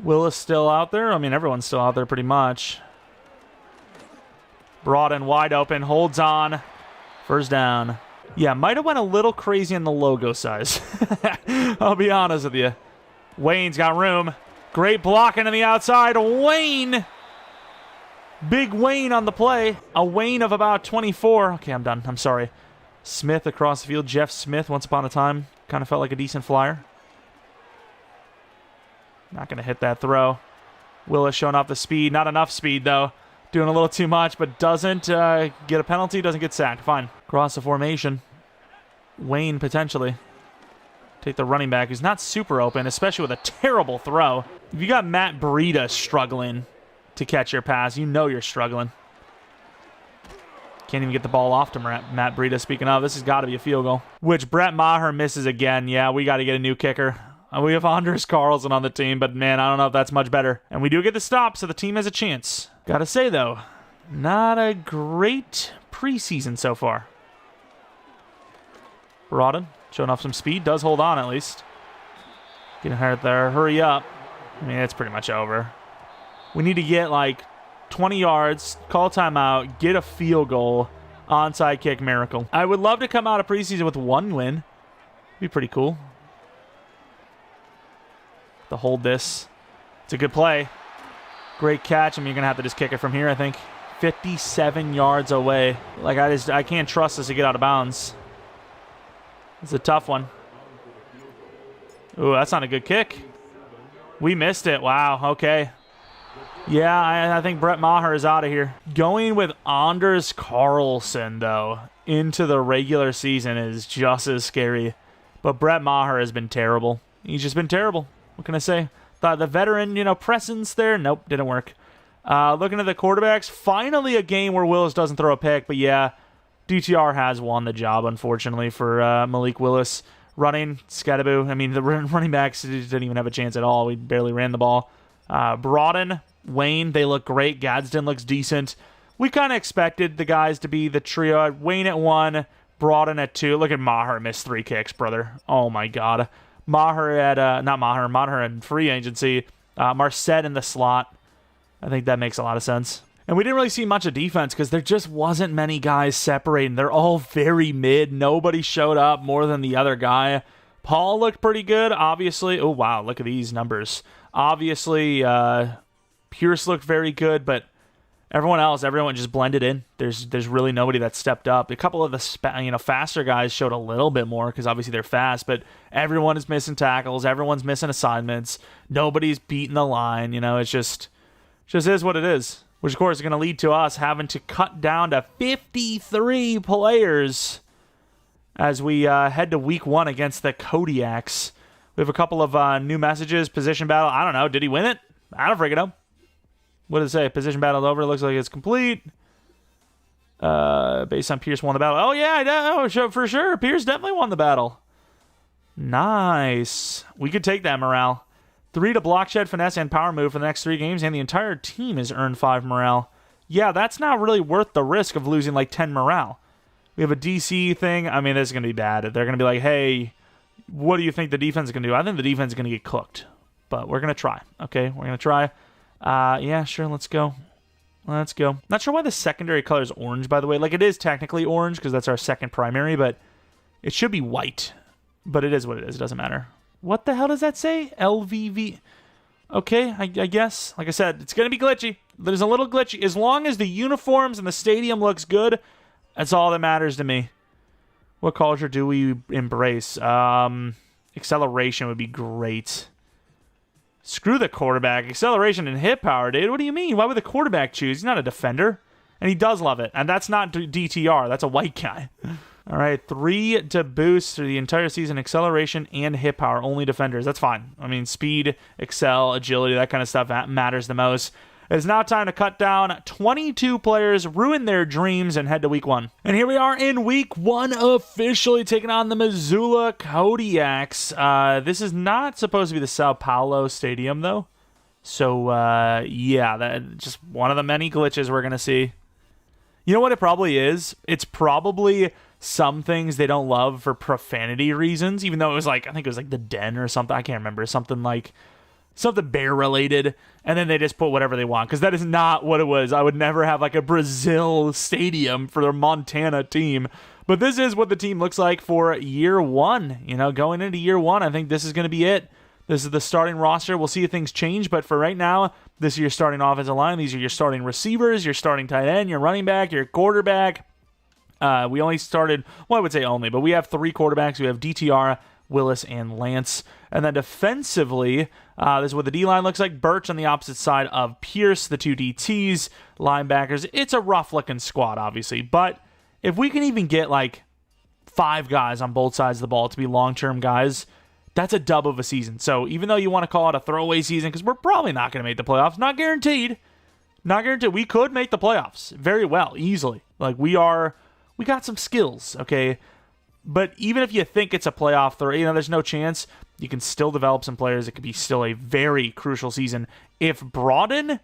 Willis still out there. I mean, everyone's still out there pretty much. Broad and wide open. Holds on. First down. Yeah, might have went a little crazy in the logo size. I'll be honest with you. Wayne's got room. Great blocking on the outside. Wayne. Big Wayne on the play. A Wayne of about 24. Okay, I'm done. I'm sorry. Smith across the field. Jeff Smith, once upon a time. Kind of felt like a decent flyer. Not going to hit that throw. Willis showing off the speed. Not enough speed, though. Doing a little too much, but doesn't get a penalty, doesn't get sacked. Fine. Cross the formation. Wayne potentially. Take the running back, who's not super open, especially with a terrible throw. If you got Matt Breida struggling to catch your pass, you know you're struggling. Can't even get the ball off to Matt Breida. Speaking of, this has got to be a field goal. Which Brett Maher misses again. Yeah, we got to get a new kicker. We have Anders Carlson on the team, but man, I don't know if that's much better. And we do get the stop, so the team has a chance. Gotta say, though, not a great preseason so far. Broughton showing off some speed. Does hold on, at least. Getting hurt there. Hurry up. I mean, it's pretty much over. We need to get, like, 20 yards, call timeout, get a field goal, onside kick miracle. I would love to come out of preseason with 1 win. Be pretty cool. To hold this. It's a good play. Great catch. I mean, you're going to have to just kick it from here, I think. 57 yards away. Like, I can't trust this to get out of bounds. It's a tough one. Ooh, that's not a good kick. We missed it. Wow, okay. Yeah, I think Brett Maher is out of here. Going with Anders Carlson, though, into the regular season is just as scary. But Brett Maher has been terrible. He's just been terrible. What can I say? Thought the veteran, presence there. Nope, didn't work. Looking at the quarterbacks, finally a game where Willis doesn't throw a pick. But yeah, DTR has won the job, unfortunately, for Malik Willis. Running, Scadaboo. I mean, the running backs didn't even have a chance at all. We barely ran the ball. Broughton, Wayne, they look great. Gadsden looks decent. We kind of expected the guys to be the trio. Wayne at 1, Broughton at 2. Look at Maher miss 3 kicks, brother. Oh, my God. Maher in free agency. Marset in the slot. I think that makes a lot of sense. And we didn't really see much of defense because there just wasn't many guys separating. They're all very mid. Nobody showed up more than the other guy. Paul looked pretty good, obviously. Oh, wow, look at these numbers. Obviously, Pierce looked very good, but everyone just blended in. There's really nobody that stepped up. A couple of the faster guys showed a little bit more because obviously they're fast, but everyone is missing tackles. Everyone's missing assignments. Nobody's beating the line. It's just is what it is. Which, of course, is going to lead to us having to cut down to 53 players as we head to week 1 against the Kodiaks. We have a couple of new messages. Position battle. I don't know. Did he win it? I don't freaking know. What does it say? Position battle over. Looks like it's complete. Based on Pierce won the battle. Oh, yeah. For sure. Pierce definitely won the battle. Nice. We could take that morale. 3 to block, shed, finesse, and power move for the next 3 games, and the entire team has earned 5 morale. Yeah, that's not really worth the risk of losing like 10 morale. We have a DC thing. I mean, this is going to be bad. They're going to be like, hey, what do you think the defense is going to do? I think the defense is going to get cooked. But we're going to try. Okay, we're going to try. Yeah, sure, let's go. Let's go. Not sure why the secondary color is orange, by the way. Like, it is technically orange because that's our second primary, but it should be white. But it is what it is. It doesn't matter. What the hell does that say? LVV. Okay, I guess. Like I said, it's going to be glitchy. There's a little glitchy. As long as the uniforms and the stadium looks good, that's all that matters to me. What culture do we embrace? Acceleration would be great. Screw the quarterback. Acceleration and hit power, dude. What do you mean? Why would the quarterback choose? He's not a defender. And he does love it. And that's not DTR. That's a white guy. All right, 3 to boost through the entire season. Acceleration and hit power. Only defenders. That's fine. I mean, speed, excel, agility, that kind of stuff matters the most. It's now time to cut down 22 players, ruin their dreams, and head to week 1. And here we are in week 1, officially taking on the Missoula Kodiaks. This is not supposed to be the Sao Paulo Stadium, though. So, yeah, that's just one of the many glitches we're going to see. You know what it probably is? It's probably some things they don't love for profanity reasons, even though it was like, I think it was like the Den or something. I can't remember. Something bear related. And then they just put whatever they want because that is not what it was. I would never have like a Brazil stadium for their Montana team. But this is what the team looks like for year 1. Going into year 1, I think this is going to be it. This is the starting roster. We'll see if things change. But for right now, this is your starting offensive line. These are your starting receivers, your starting tight end, your running back, your quarterback. We only started, well, I would say only, but we have 3 quarterbacks. We have DTR, Willis and Lance. And then defensively, this is what the D-line looks like. Birch on the opposite side of Pierce, the two DTs, linebackers. It's a rough-looking squad, obviously. But if we can even get, like, 5 guys on both sides of the ball to be long-term guys, that's a dub of a season. So even though you want to call it a throwaway season, because we're probably not going to make the playoffs, not guaranteed. Not guaranteed. We could make the playoffs very well, easily. Like, we got some skills, okay? But even if you think it's a playoff, there's no chance, you can still develop some players. It could be still a very crucial season. If Broaden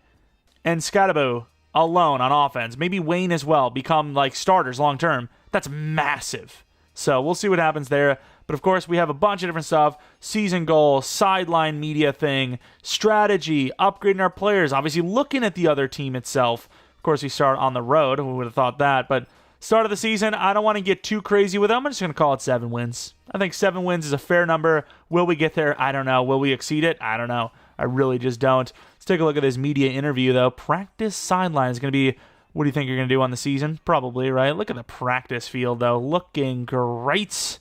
and Scadabo alone on offense, maybe Wayne as well, become like starters long term, that's massive. So we'll see what happens there. But of course, we have a bunch of different stuff. Season goal, sideline media thing, strategy, upgrading our players, obviously looking at the other team itself. Of course, we start on the road. Who would have thought that? But start of the season, I don't want to get too crazy with them. I'm just going to call it 7 wins. I think 7 wins is a fair number. Will we get there? I don't know. Will we exceed it? I don't know. I really just don't. Let's take a look at this media interview, though. Practice sideline is going to be, what do you think you're going to do on the season? Probably, right? Look at the practice field, though. Looking great.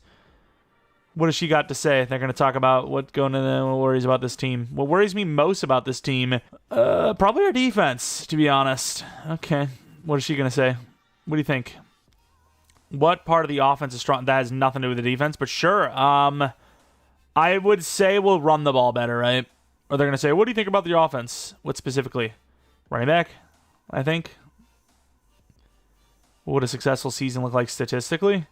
What has she got to say? They're going to talk about what worries about this team. What worries me most about this team? Probably our defense, to be honest. Okay. What is she going to say? What do you think? What part of the offense is strong? That has nothing to do with the defense, but sure. I would say we'll run the ball better, right? Or they're going to say, what do you think about the offense? What specifically? Running back, I think. What would a successful season look like statistically?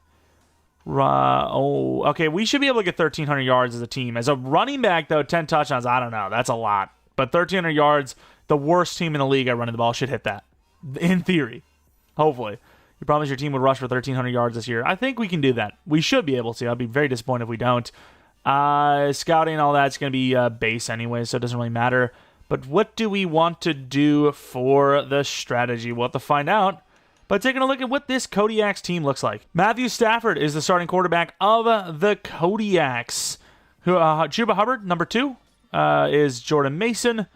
Okay, we should be able to get 1,300 yards as a team. As a running back, though, 10 touchdowns, I don't know. That's a lot. But 1,300 yards, the worst team in the league at running the ball should hit that. In theory. Hopefully. You promise your team would rush for 1,300 yards this year. I think we can do that. We should be able to. I'd be very disappointed if we don't. Scouting and all that's going to be base anyway, so it doesn't really matter. But what do we want to do for the strategy? We'll have to find out. But taking a look at what this Kodiaks team looks like. Matthew Stafford is the starting quarterback of the Kodiaks. Chuba Hubbard, number 2, is Jordan Mason.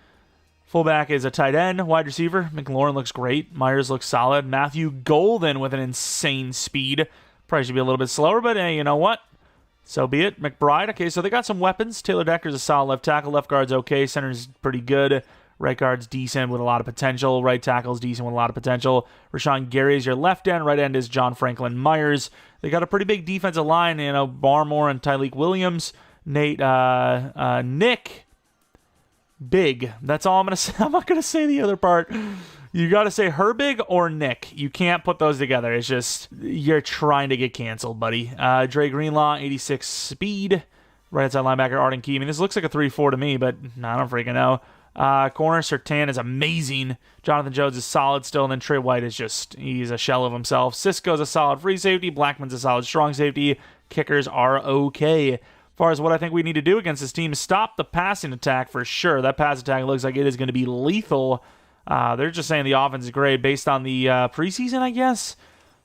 Fullback is a tight end. Wide receiver, McLaurin looks great. Myers looks solid. Matthew Golden with an insane speed. Probably should be a little bit slower, but hey, you know what? So be it. McBride, okay, so they got some weapons. Taylor Decker's a solid left tackle. Left guard's okay. Center's pretty good. Right guard's decent with a lot of potential. Right tackle's decent with a lot of potential. Rashawn Gary is your left end. Right end is John Franklin Myers. They got a pretty big defensive line. Barmore and Tyleek Williams. Nick. Big. That's all I'm going to say. I'm not going to say the other part. You got to say Herbig or Nick. You can't put those together. It's just, you're trying to get canceled, buddy. Dre Greenlaw, 86 speed. Right outside linebacker, Arden Key. I mean, this looks like a 3-4 to me, but I don't freaking know. Corner, Sertan is amazing. Jonathan Jones is solid still, and then Trey White is he's a shell of himself. Cisco's a solid free safety. Blackman's a solid strong safety. Kickers are okay. As far as what I think we need to do against this team is stop the passing attack for sure. That pass attack looks like it is going to be lethal. They're just saying the offense is great based on the preseason, I guess.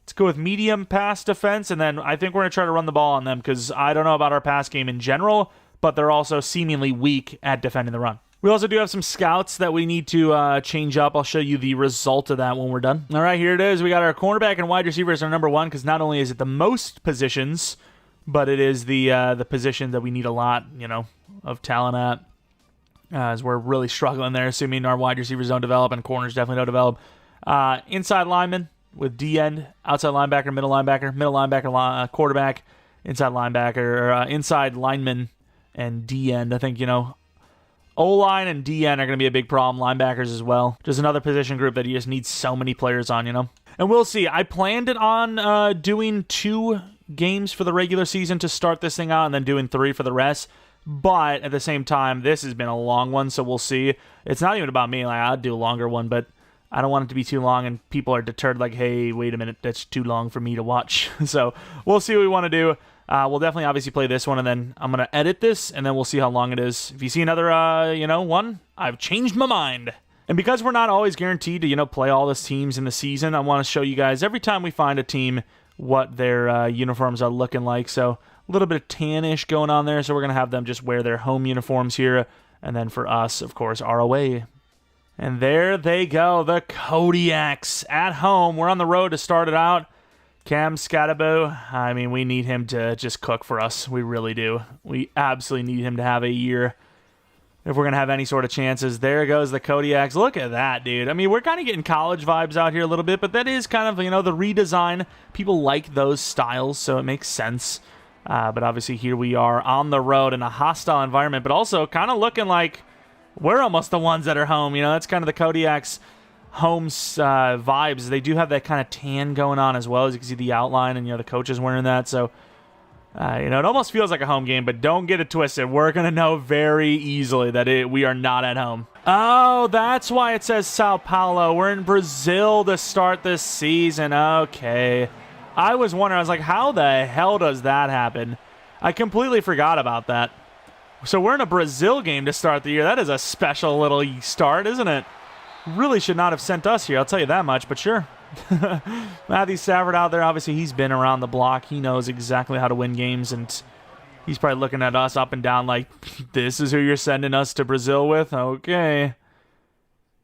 Let's go with medium pass defense, and then I think we're going to try to run the ball on them because I don't know about our pass game in general, but they're also seemingly weak at defending the run. We also do have some scouts that we need to change up. I'll show you the result of that when we're done. All right, here it is. We got our cornerback and wide receiver as our number 1 because not only is it the most positions, but it is the position that we need a lot, of talent at. As we're really struggling there, assuming our wide receivers don't develop and corners definitely don't develop. Inside lineman with D-end, outside linebacker, middle linebacker, quarterback, inside linebacker, or inside lineman and D-end. I think, O-line and D-end are going to be a big problem. Linebackers as well. Just another position group that you just need so many players on, And we'll see. I planned it on doing 2 games for the regular season to start this thing out and then doing 3 for the rest. But at the same time, this has been a long one, so we'll see. It's not even about me. I'd do a longer one, but I don't want it to be too long and people are deterred hey, wait a minute, that's too long for me to watch. So we'll see what we want to do. We'll definitely obviously play this one, and then I'm going to edit this, and then we'll see how long it is. If you see another, one, I've changed my mind. And because we're not always guaranteed to, play all the teams in the season, I want to show you guys every time we find a team what their uniforms are looking like. So a little bit of tannish going on there, so we're going to have them just wear their home uniforms here. And then for us, of course, our away. And there they go, the Kodiaks at home. We're on the road to start it out. Cam Scatabo, I mean, we need him to just cook for us. We really do. We absolutely need him to have a year if we're going to have any sort of chances. There goes the Kodiaks. Look at that, dude. I mean, we're kind of getting college vibes out here a little bit, but that is kind of, you know, the redesign. People like those styles, so it makes sense. But obviously here we are on the road in a hostile environment, but also kind of looking like we're almost the ones that are home. You know, that's kind of the Kodiaks home vibes. They do have that kind of tan going on as well, as you can see the outline, and, you know, the coach is wearing that. So, you know, it almost feels like a home game, but don't get it twisted. We're going to know very easily that we are not at home. Oh, that's why it says Sao Paulo. We're in Brazil to start this season. Okay. I was wondering, I was like, how the hell does that happen? I completely forgot about that. So we're in a Brazil game to start the year. That is a special little start, isn't it? Really should not have sent us here, I'll tell you that much, but sure. Matthew Stafford out there, obviously he's been around the block. He knows exactly how to win games, and he's probably looking at us up and down like, this is who you're sending us to Brazil with? Okay.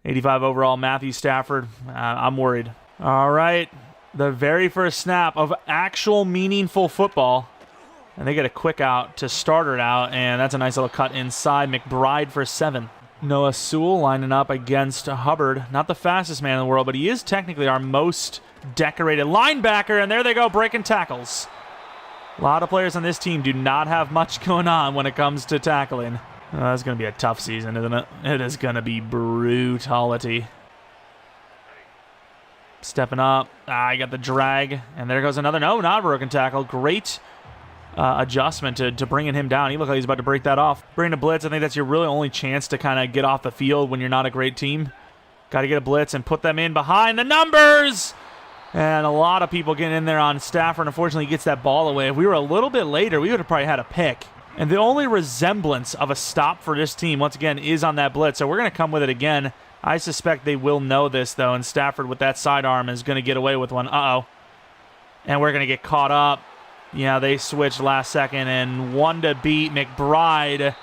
85 overall, Matthew Stafford. I'm worried. All right. The very first snap of actual meaningful football. And they get a quick out to start it out, and that's a nice little cut inside. McBride for 7. Noah Sewell lining up against Hubbard. Not the fastest man in the world, but he is technically our most decorated linebacker, and there they go, breaking tackles. A lot of players on this team do not have much going on when it comes to tackling. That's going to be a tough season, isn't it? It is going to be brutality. Stepping up. I got the drag, and there goes another. No, not a broken tackle. Great adjustment to bringing him down. He looked like he's about to break that off. Bring a blitz. I think that's your really only chance to kind of get off the field when you're not a great team. Got to get a blitz and put them in behind the numbers. And a lot of people getting in there on Stafford. Unfortunately, he gets that ball away. If we were a little bit later, we would have probably had a pick. And the only resemblance of a stop for this team, once again, is on that blitz. So we're going to come with it again. I suspect they will know this, though. And Stafford with that sidearm is going to get away with one. Uh-oh. And we're going to get caught up. Yeah, they switched last second, and one to beat. McBride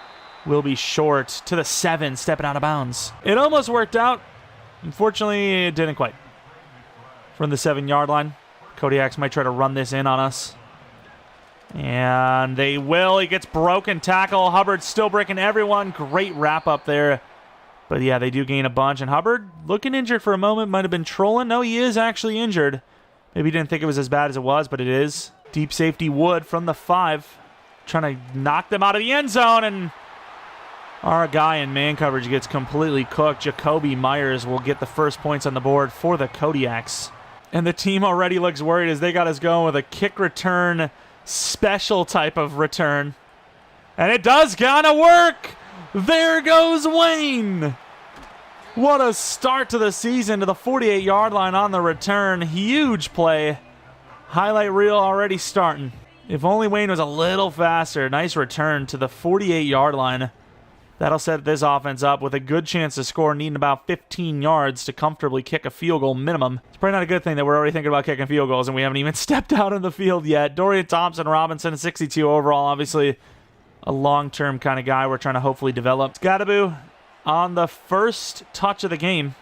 will be short to the 7, stepping out of bounds. It almost worked out. Unfortunately, it didn't quite. From the 7-yard line, Kodiaks might try to run this in on us. And they will. He gets broken tackle. Hubbard still breaking everyone. Great wrap up there. But yeah, they do gain a bunch. And Hubbard, looking injured for a moment, might have been trolling. No, he is actually injured. Maybe he didn't think it was as bad as it was, but it is. Deep safety Wood from the 5. Trying to knock them out of the end zone. And our guy in man coverage gets completely cooked. Jacoby Myers will get the first points on the board for the Kodiaks. And the team already looks worried as they got us going with a kick return special type of return. And it does kind of work. There goes Wayne. What a start to the season to the 48-yard line on the return. Huge play. Highlight reel already starting. If only Wayne was a little faster. Nice return to the 48-yard line. That'll set this offense up with a good chance to score, needing about 15 yards to comfortably kick a field goal minimum. It's probably not a good thing that we're already thinking about kicking field goals and we haven't even stepped out on the field yet. Dorian Thompson-Robinson, 62 overall. Obviously a long-term kind of guy we're trying to hopefully develop. Scatabo on the first touch of the game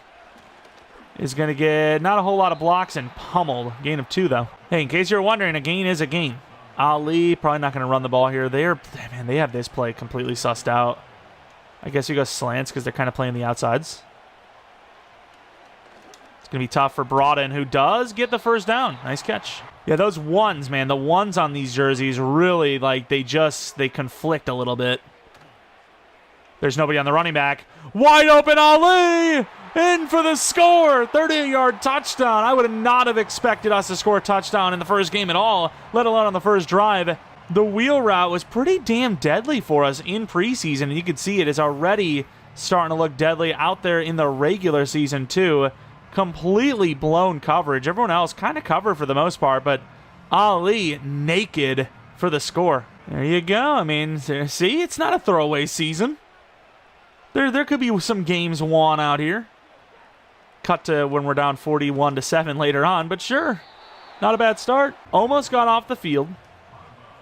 is going to get not a whole lot of blocks and pummeled. Gain of 2, though. Hey, in case you're wondering, a gain is a gain. Ali probably not going to run the ball here. They have this play completely sussed out. I guess you go slants because they're kind of playing the outsides. It's going to be tough for Broaden, who does get the first down. Nice catch. Yeah, those ones, man, the ones on these jerseys really, like, they conflict a little bit. There's nobody on the running back. Wide open Ali! In for the score! 38-yard touchdown. I would not have expected us to score a touchdown in the first game at all, let alone on the first drive. The wheel route was pretty damn deadly for us in preseason, and you can see it is already starting to look deadly out there in the regular season, too. Completely blown coverage. Everyone else kind of covered for the most part, but Ali naked for the score. There you go. I mean, see, it's not a throwaway season. There could be some games won out here. Cut to when we're down 41-7 later on, but sure. Not a bad start. Almost got off the field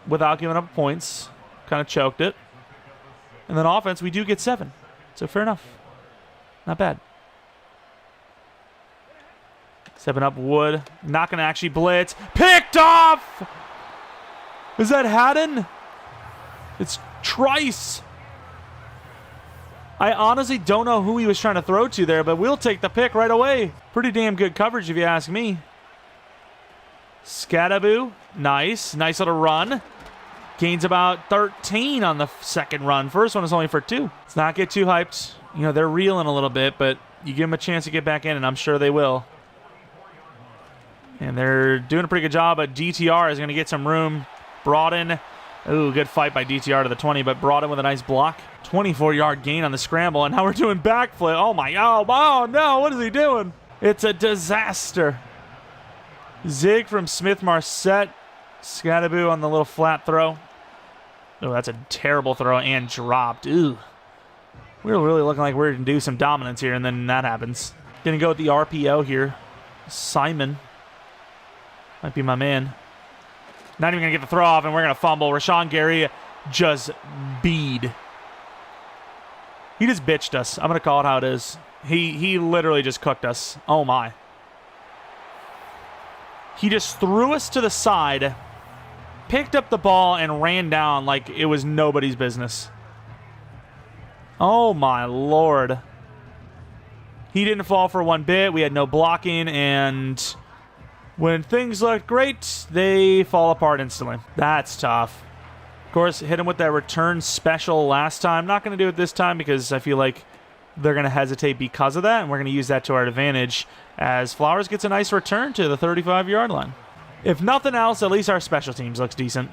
without giving up points. Kind of choked it. And then offense, we do get 7. So fair enough. Not bad. Stepping up Wood. Not going to actually blitz. Picked off! Is that Haddon? It's Trice. I honestly don't know who he was trying to throw to there, but we'll take the pick right away. Pretty damn good coverage if you ask me. Scadaboo. Nice. Nice little run. Gains about 13 on the second run. First one is only for 2. Let's not get too hyped. You know, they're reeling a little bit, but you give them a chance to get back in, and I'm sure they will. And they're doing a pretty good job, but DTR is going to get some room. Brought in. Ooh, good fight by DTR to the 20, but brought in with a nice block. 24-yard gain on the scramble, and now we're doing backflip. Oh no, what is he doing? It's a disaster. Zig from Smith-Marset. Scadaboo on the little flat throw. Oh, that's a terrible throw and dropped. Ooh. We're really looking like we're going to do some dominance here, and then that happens. Going to go with the RPO here. Simon. Might be my man. Not even going to get the throw off, and we're going to fumble. Rashawn Gary just bead. He just bitched us. I'm going to call it how it is. He literally just cooked us. Oh, my. He just threw us to the side, picked up the ball, and ran down like it was nobody's business. Oh, my Lord. He didn't fall for one bit. We had no blocking, and when things look great, they fall apart instantly. That's tough. Of course, hit him with that return special last time. Not going to do it this time because I feel like they're going to hesitate because of that, and we're going to use that to our advantage as Flowers gets a nice return to the 35-yard line. If nothing else, at least our special teams looks decent.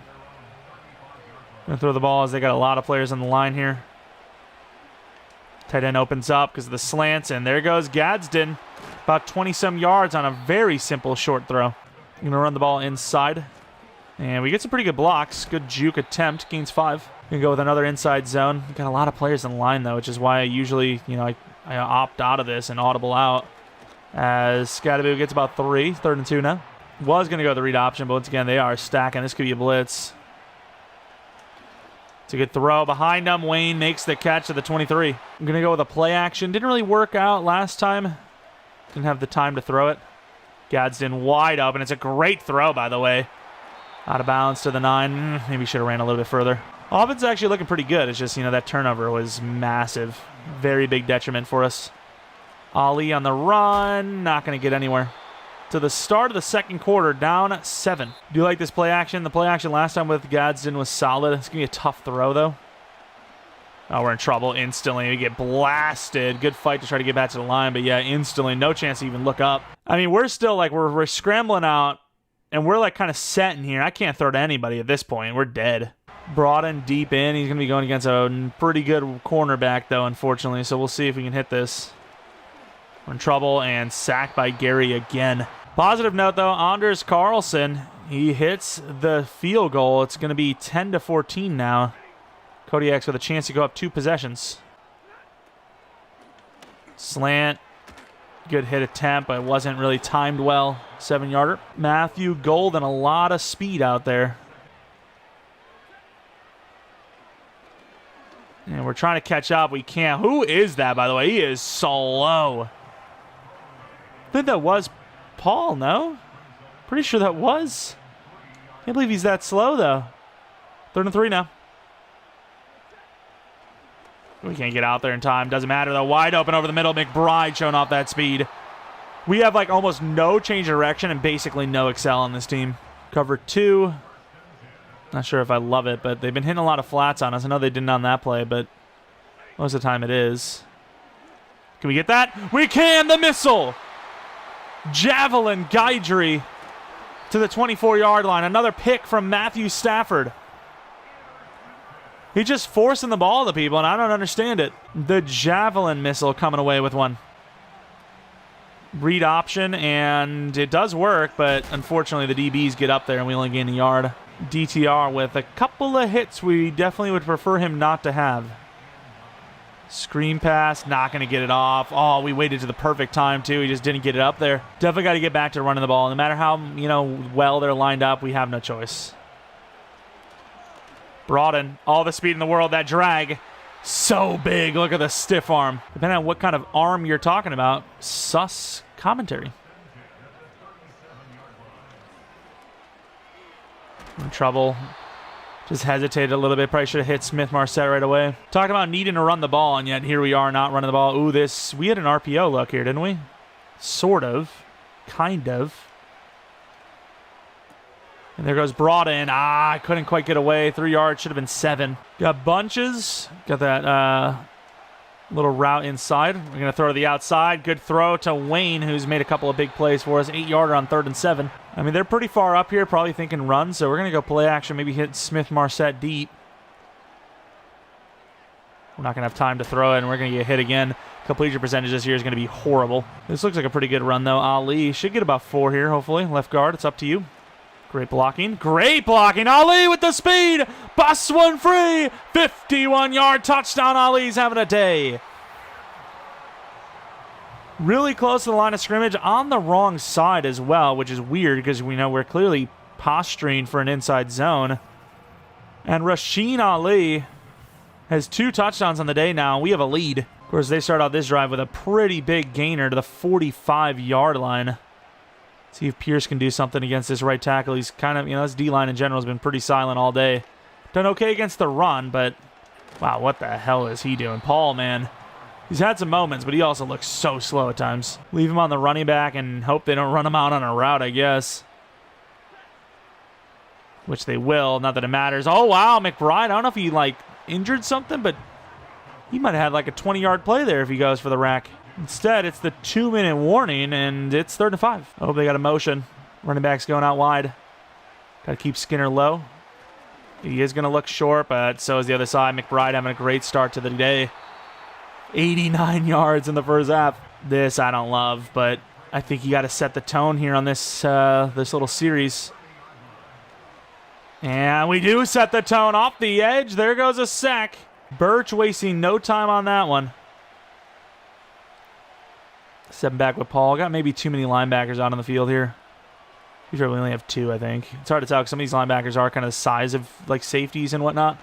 Going to throw the ball as they got a lot of players on the line here. Tight end opens up because of the slants, and there goes Gadsden. About 20-some yards on a very simple short throw. Going to run the ball inside. And we get some pretty good blocks. Good juke attempt. Gains 5. Going to go with another inside zone. We've got a lot of players in the line, though, which is why I usually, I opt out of this and audible out. As Scadaboo gets about 3. 3rd and 2 now. Was going to go the read option, but once again, they are stacking. This could be a blitz. It's a good throw behind him. Wayne makes the catch to the 23. I'm going to go with a play action. Didn't really work out last time. Didn't have the time to throw it. Gadsden wide open. It's a great throw, by the way. Out of bounds to the 9. Maybe should have ran a little bit further. Offense is actually looking pretty good. It's just, that turnover was massive. Very big detriment for us. Ali on the run. Not going to get anywhere. To the start of the second quarter, down 7. Do you like this play action? The play action last time with Gadsden was solid. It's going to be a tough throw, though. Oh, we're in trouble instantly. We get blasted. Good fight to try to get back to the line, but yeah, instantly. No chance to even look up. I mean, we're still like, we're scrambling out, and we're like kind of set in here. I can't throw to anybody at this point. We're dead. Brought in deep in. He's going to be going against a pretty good cornerback, though, unfortunately, so we'll see if we can hit this. We're in trouble, and sacked by Gary again. Positive note, though, Anders Carlson, he hits the field goal. It's going to be 10-14 now. Kodiaks with a chance to go up 2 possessions. Slant. Good hit attempt, but it wasn't really timed well. 7-yarder. Matthew Golden, a lot of speed out there. And we're trying to catch up. We can't. Who is that, by the way? He is slow. I think that was Paul, no? Pretty sure that was. Can't believe he's that slow, though. 3rd and 3 now. We can't get out there in time. Doesn't matter, though. Wide open over the middle. McBride showing off that speed. We have, like, almost no change of direction and basically no excel on this team. Cover 2. Not sure if I love it, but they've been hitting a lot of flats on us. I know they didn't on that play, but most of the time it is. Can we get that? We can! The missile! Javelin Guidry to the 24-yard line. Another pick from Matthew Stafford. He's just forcing the ball to people, and I don't understand it. The Javelin missile coming away with one. Read option, and it does work, but unfortunately the DBs get up there, and we only gain a yard. DTR with a couple of hits we definitely would prefer him not to have. Screen pass, not going to get it off. Oh, we waited to the perfect time, too. He just didn't get it up there. Definitely got to get back to running the ball. No matter how, well they're lined up, we have no choice. Brought in all the speed in the world. That drag, so big. Look at the stiff arm. Depending on what kind of arm you're talking about, sus commentary. In trouble. Just hesitated a little bit. Probably should have hit Smith-Marset right away. Talking about needing to run the ball, and yet here we are not running the ball. Ooh, we had an RPO look here, didn't we? Sort of. Kind of. And there goes Broad in. I couldn't quite get away. 3 yards. Should have been 7. Got bunches. Got that little route inside. We're going to throw to the outside. Good throw to Wayne, who's made a couple of big plays for us. 8-yarder on 3rd and 7. I mean, they're pretty far up here, probably thinking run, so we're going to go play action, maybe hit Smith-Marset deep. We're not going to have time to throw it, and we're going to get hit again. Completion percentage this year is going to be horrible. This looks like a pretty good run, though. Ali should get about 4 here, hopefully. Left guard, it's up to you. Great blocking. Great blocking. Ali with the speed. Busts one free. 51-yard touchdown. Ali's having a day. Really close to the line of scrimmage on the wrong side as well, which is weird because we know we're clearly posturing for an inside zone. And Rasheen Ali has 2 touchdowns on the day now. We have a lead. Of course, they start out this drive with a pretty big gainer to the 45-yard line. See if Pierce can do something against this right tackle. He's kind of, this D-line in general has been pretty silent all day. Done okay against the run, but wow, what the hell is he doing? Paul, man. He's had some moments, but he also looks so slow at times. Leave him on the running back and hope they don't run him out on a route, I guess. Which they will, not that it matters. Oh, wow, McBride. I don't know if he, injured something, but he might have had, a 20-yard play there if he goes for the rack. Instead, it's the 2-minute warning, and it's 3rd and 5. Oh, they got a motion. Running back's going out wide. Got to keep Skinner low. He is going to look short, but so is the other side. McBride having a great start to the day. 89 yards in the first half. This I don't love, but I think you got to set the tone here on this this little series. And we do set the tone off the edge. There goes a sack. Birch wasting no time on that one. 7 back with Paul. Got maybe too many linebackers out on the field here. We probably only have 2, I think. It's hard to tell because some of these linebackers are kind of the size of safeties and whatnot.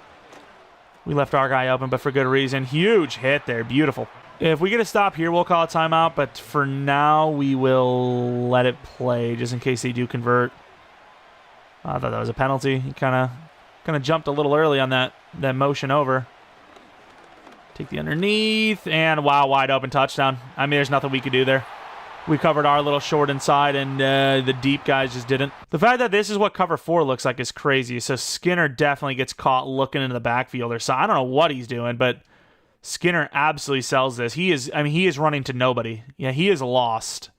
We left our guy open, but for good reason. Huge hit there. Beautiful. If we get a stop here, we'll call a timeout, but for now, we will let it play just in case they do convert. I thought that was a penalty. He kind of jumped a little early on that motion over. Take the underneath, and wow, wide open touchdown. I mean, there's nothing we could do there. We covered our little short inside, and the deep guys just didn't. The fact that this is what cover 4 looks like is crazy. So Skinner definitely gets caught looking into the backfield. So I don't know what he's doing, but Skinner absolutely sells this. He is running to nobody. Yeah, he is lost.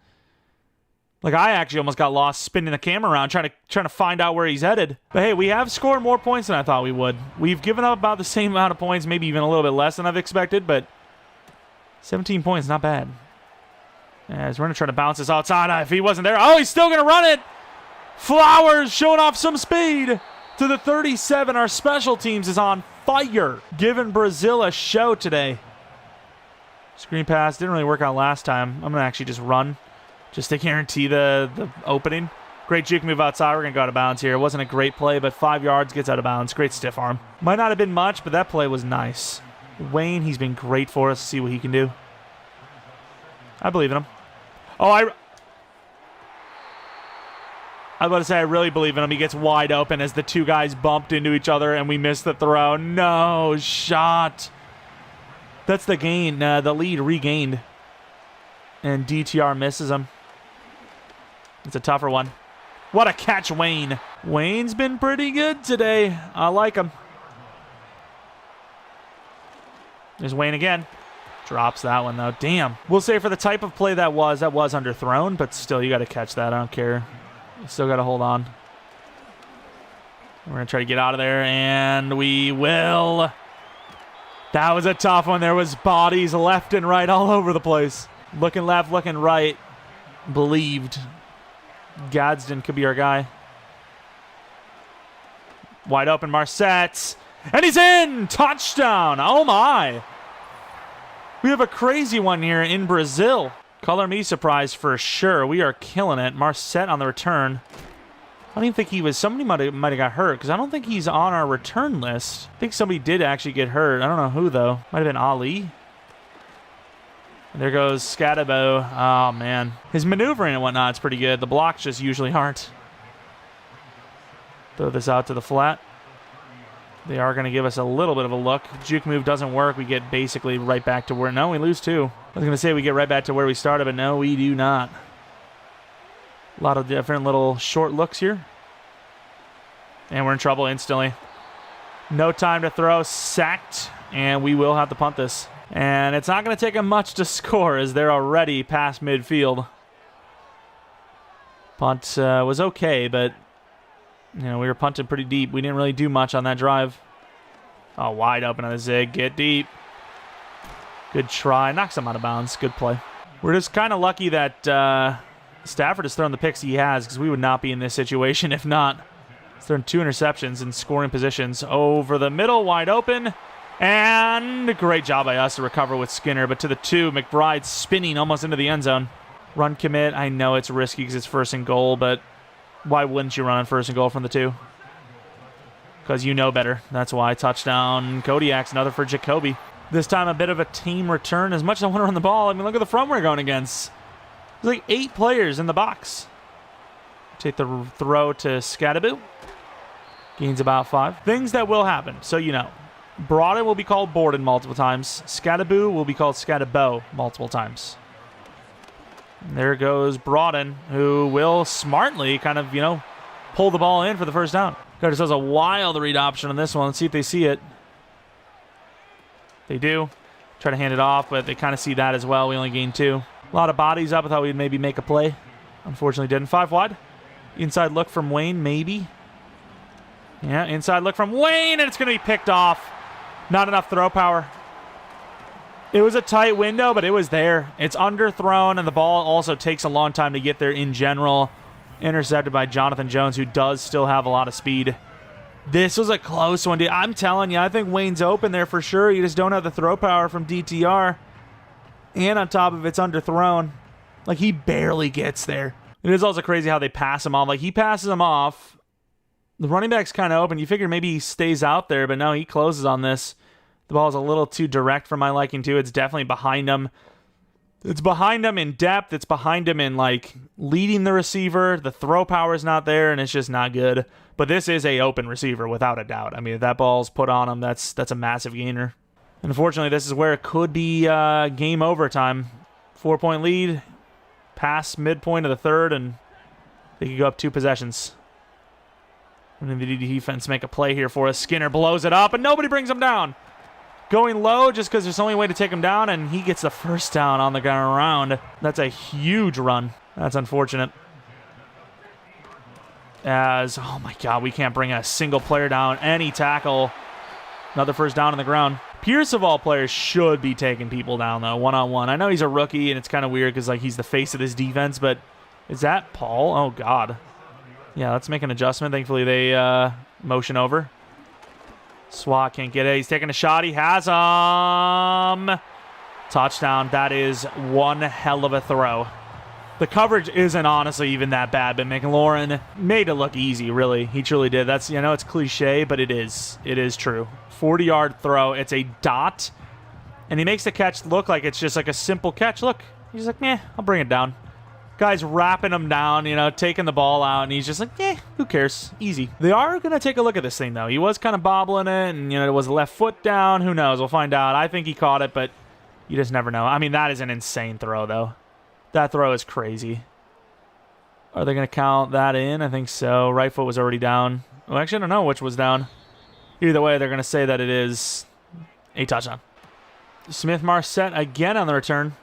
I actually almost got lost spinning the camera around trying to find out where he's headed. But hey, we have scored more points than I thought we would. We've given up about the same amount of points, maybe even a little bit less than I've expected, but 17 points, not bad. As we're going to try to bounce this outside. If he wasn't there, he's still going to run it. Flowers showing off some speed to the 37. Our special teams is on fire. Giving Brazil a show today. Screen pass didn't really work out last time. I'm going to actually just run just to guarantee the opening. Great juke move outside. We're going to go out of bounds here. It wasn't a great play, but 5 yards gets out of bounds. Great stiff arm. Might not have been much, but that play was nice. Wayne, he's been great for us. See what he can do. I believe in him. I was about to say I really believe in him. He gets wide open as the 2 guys bumped into each other and we missed the throw. No shot. That's the gain. The lead regained. And DTR misses him. It's a tougher one. What a catch, Wayne. Wayne's been pretty good today. I like him. There's Wayne again. Drops that one, though. Damn. We'll say for the type of play that was underthrown, but still, you got to catch that. I don't care. You still got to hold on. We're going to try to get out of there, and we will. That was a tough one. There was bodies left and right all over the place. Looking left, looking right. Believed. Gadsden could be our guy. Wide open, Marset. And he's in! Touchdown! Oh, my. We have a crazy one here in Brazil. Color me surprised for sure. We are killing it. Marset on the return. I don't even think he was... Somebody might have got hurt, because I don't think he's on our return list. I think somebody did actually get hurt. I don't know who, though. Might have been Ali. And there goes Scatabo. Oh, man. His maneuvering and whatnot is pretty good. The blocks just usually aren't. Throw this out to the flat. They are going to give us a little bit of a look. Juke move doesn't work. We get basically right back to where... No, we lose 2. I was going to say we get right back to where we started, but no, we do not. A lot of different little short looks here. And we're in trouble instantly. No time to throw. Sacked. And we will have to punt this. And it's not going to take them much to score as they're already past midfield. Punt was okay, but you know we were punting pretty deep. We didn't really do much on that drive. Oh, wide open on the zig. Get deep. Good try. Knocks him out of bounds. Good play. We're just kind of lucky that Stafford has thrown the picks he has because we would not be in this situation if not. He's thrown 2 interceptions in scoring positions. Over the middle, wide open. And a great job by us to recover with Skinner. But to the 2, McBride spinning almost into the end zone. Run commit. I know it's risky because it's 1st and goal, but why wouldn't you run on 1st and goal from the 2? Because you know better. That's why. Touchdown. Kodiaks, another for Jacoby. This time a bit of a team return. As much as I want to run the ball, I mean, look at the front we're going against. There's like 8 players in the box. Take the throw to Scadaboo. Gains about 5. Things that will happen, so you know. Brodin will be called Borden multiple times. Scadaboo will be called Scadabo multiple times. And there goes Brodin, who will smartly kind of, you know, pull the ball in for the first down. Got ourselves a wild read option on this one. Let's see if they see it. They do. Try to hand it off, but they kind of see that as well. We only gained 2. A lot of bodies up. I thought we'd maybe make a play. Unfortunately didn't. 5 wide. Inside look from Wayne, maybe. Yeah, inside look from Wayne, and it's going to be picked off. Not enough throw power. It was a tight window, but it was there. It's underthrown, and the ball also takes a long time to get there in general. Intercepted by Jonathan Jones, who does still have a lot of speed. This was a close one, dude. I'm telling you, I think Wayne's open there for sure. You just don't have the throw power from DTR. And on top of it's underthrown. Like, he barely gets there. It is also crazy how they pass him off. Like, he passes him off. The running back's kind of open. You figure maybe he stays out there, but no, he closes on this. The ball is a little too direct for my liking, too. It's definitely behind him. It's behind him in depth. It's behind him in, like, leading the receiver. The throw power is not there, and it's just not good. But this is a open receiver, without a doubt. I mean, if that ball's put on him, that's a massive gainer. And unfortunately, this is where it could be game overtime. 4-point lead, past midpoint of the 3rd, and they could go up 2 possessions. And the defense make a play here for us. Skinner blows it up, and nobody brings him down. Going low just because there's the only way to take him down, and he gets the first down on the ground. That's a huge run. That's unfortunate. As, oh my God, we can't bring a single player down. Any tackle. Another first down on the ground. Pierce, of all players, should be taking people down, though, one-on-one. I know he's a rookie, and it's kind of weird because like he's the face of this defense, but is that Paul? Oh, God. Yeah, let's make an adjustment. Thankfully, they motion over. Swat can't get it. He's taking a shot. He has him. Touchdown. That is one hell of a throw. The coverage isn't honestly even that bad, but McLaurin made it look easy, really. He truly did. That's, you know, it's cliche, but it is. It is true. 40-yard throw. It's a dot, and he makes the catch look like it's just like a simple catch. Look, he's like, meh, I'll bring it down. Guy's wrapping him down, you know, taking the ball out, and he's just like, who cares? Easy. They are going to take a look at this thing, though. He was kind of bobbling it, and, you know, it was left foot down. Who knows? We'll find out. I think he caught it, but you just never know. I mean, that is an insane throw, though. That throw is crazy. Are they going to count that in? I think so. Right foot was already down. Well, actually, I don't know which was down. Either way, they're going to say that it is a touchdown. Smith-Marset again on the return.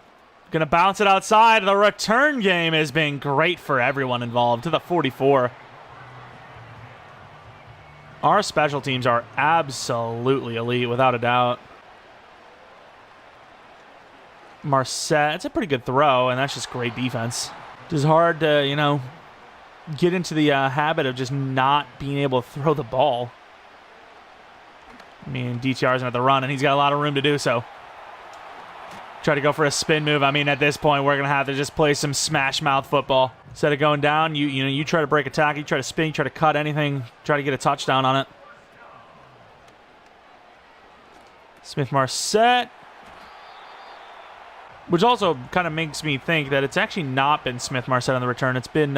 Going to bounce it outside. The return game has been great for everyone involved. To the 44. Our special teams are absolutely elite, without a doubt. Marset, it's a pretty good throw, and that's just great defense. Just hard to, you know, get into the habit of just not being able to throw the ball. I mean, DTR's at the run, and he's got a lot of room to do so. Try to go for a spin move. I mean, at this point, we're going to have to just play some smash mouth football. Instead of going down, you try to break a tackle, you try to spin, you try to cut anything, try to get a touchdown on it. Smith-Marset. Which also kind of makes me think that it's actually not been Smith-Marset on the return. It's been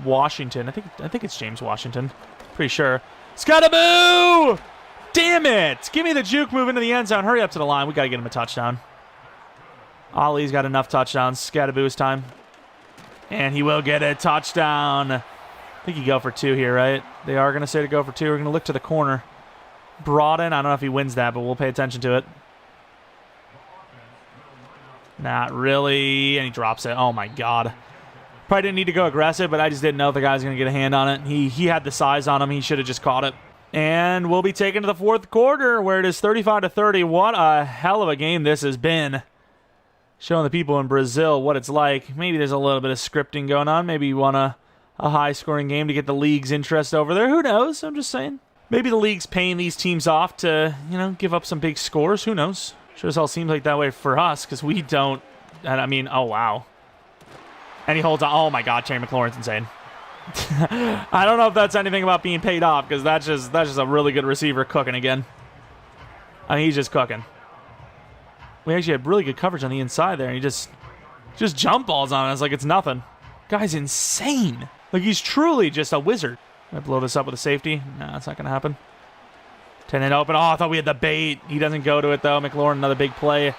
Washington. I think it's James Washington. Pretty sure. Scottaboo! Damn it! Give me the juke move into the end zone. Hurry up to the line. We got to get him a touchdown. Ollie's got enough touchdowns. Scattaboo's time. And he will get a touchdown. I think you go for 2 here, right? They are going to say to go for 2. We're going to look to the corner. Broaden. I don't know if he wins that, but we'll pay attention to it. Not really. And he drops it. Oh, my God. Probably didn't need to go aggressive, but I just didn't know if the guy was going to get a hand on it. He had the size on him. He should have just caught it. And we'll be taken to the fourth quarter where it is 35-30. What a hell of a game this has been. Showing the people in Brazil what it's like. Maybe there's a little bit of scripting going on. Maybe you want a high-scoring game to get the league's interest over there. Who knows? I'm just saying. Maybe the league's paying these teams off to, give up some big scores. Who knows? Sure as hell seems like that way for us because we don't. And I mean, oh, wow. And he holds on. Oh, my God. Terry McLaurin's insane. I don't know if that's anything about being paid off because that's just a really good receiver cooking again. I mean, he's just cooking. We actually had really good coverage on the inside there, and he just jump balls on us like it's nothing. Guy's insane. Like, he's truly just a wizard. Can I blow this up with a safety? No, that's not going to happen. 10 and open. Oh, I thought we had the bait. He doesn't go to it, though. McLaurin, another big play.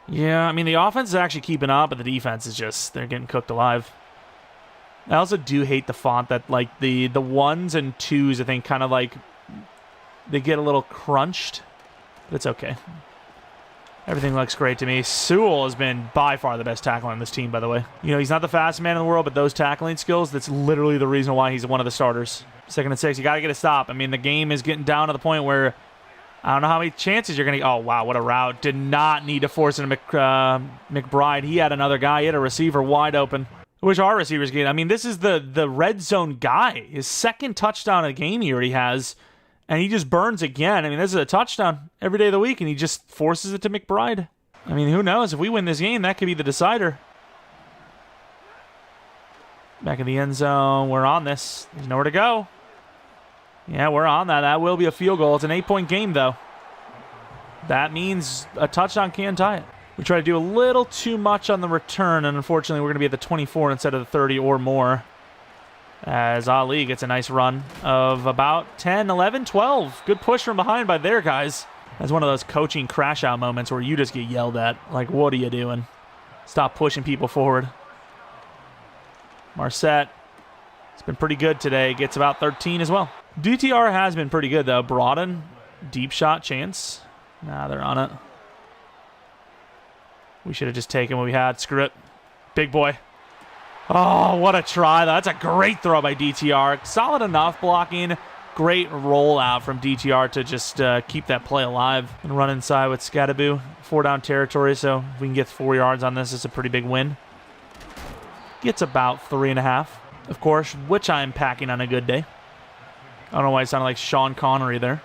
Yeah, I mean, the offense is actually keeping up, but the defense is just, they're getting cooked alive. I also do hate the font that, like, the 1s and 2s, I think, kind of, like, they get a little crunched. But it's okay. Everything looks great to me. Sewell has been by far the best tackler on this team, by the way. He's not the fastest man in the world, but those tackling skills, that's literally the reason why he's one of the starters. 2nd and 6, you got to get a stop. I mean, the game is getting down to the point where I don't know how many chances you're going to get. Oh, wow, what a route. Did not need to force it to McBride. He had another guy. He had a receiver wide open. I wish our receivers get. I mean, this is the red zone guy. His 2nd touchdown of the game he already has, and he just burns again. I mean, this is a touchdown every day of the week, and he just forces it to McBride. I mean, who knows? If we win this game, that could be the decider. Back in the end zone. We're on this. There's nowhere to go. Yeah, we're on that. That will be a field goal. It's an 8-point game, though. That means a touchdown can tie it. We try to do a little too much on the return, and unfortunately we're going to be at the 24 instead of the 30 or more. As Ali gets a nice run of about 10, 11, 12. Good push from behind by their guys. That's one of those coaching crash-out moments where you just get yelled at. Like, what are you doing? Stop pushing people forward. Marset, it's been pretty good today. Gets about 13 as well. DTR has been pretty good, though. Broaden, deep shot chance. Nah, they're on it. We should have just taken what we had. Screw it. Big boy. Oh, what a try. That's a great throw by DTR. Solid enough blocking. Great rollout from DTR to just keep that play alive. And run inside with Scattaboo. 4-down territory, so if we can get 4 yards on this, it's a pretty big win. Gets about 3.5, of course, which I'm packing on a good day. I don't know why it sounded like Sean Connery there.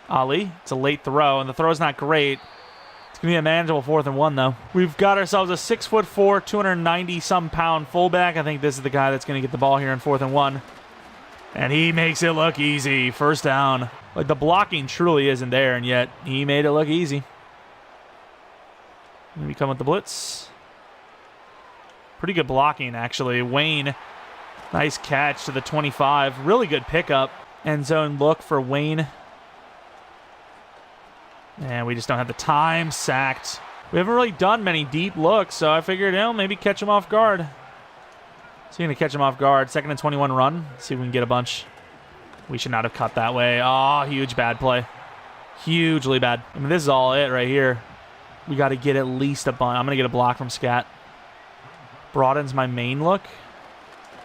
Ali, it's a late throw, and the throw's not great. It's going to be a manageable 4th and 1, though. We've got ourselves a 6'4", 290-some-pound fullback. I think this is the guy that's going to get the ball here in 4th and 1. And he makes it look easy. 1st down. Like, the blocking truly isn't there, and yet he made it look easy. We come with the blitz. Pretty good blocking, actually. Wayne, nice catch to the 25. Really good pickup. End zone look for Wayne. And we just don't have the time. Sacked. We haven't really done many deep looks, so I figured, maybe catch him off guard. So you're going to catch him off guard. 2nd and 21 run. See if we can get a bunch. We should not have cut that way. Oh, huge bad play. Hugely bad. I mean, this is all it right here. We got to get at least a bunch. I'm going to get a block from Scat. Broaden's my main look.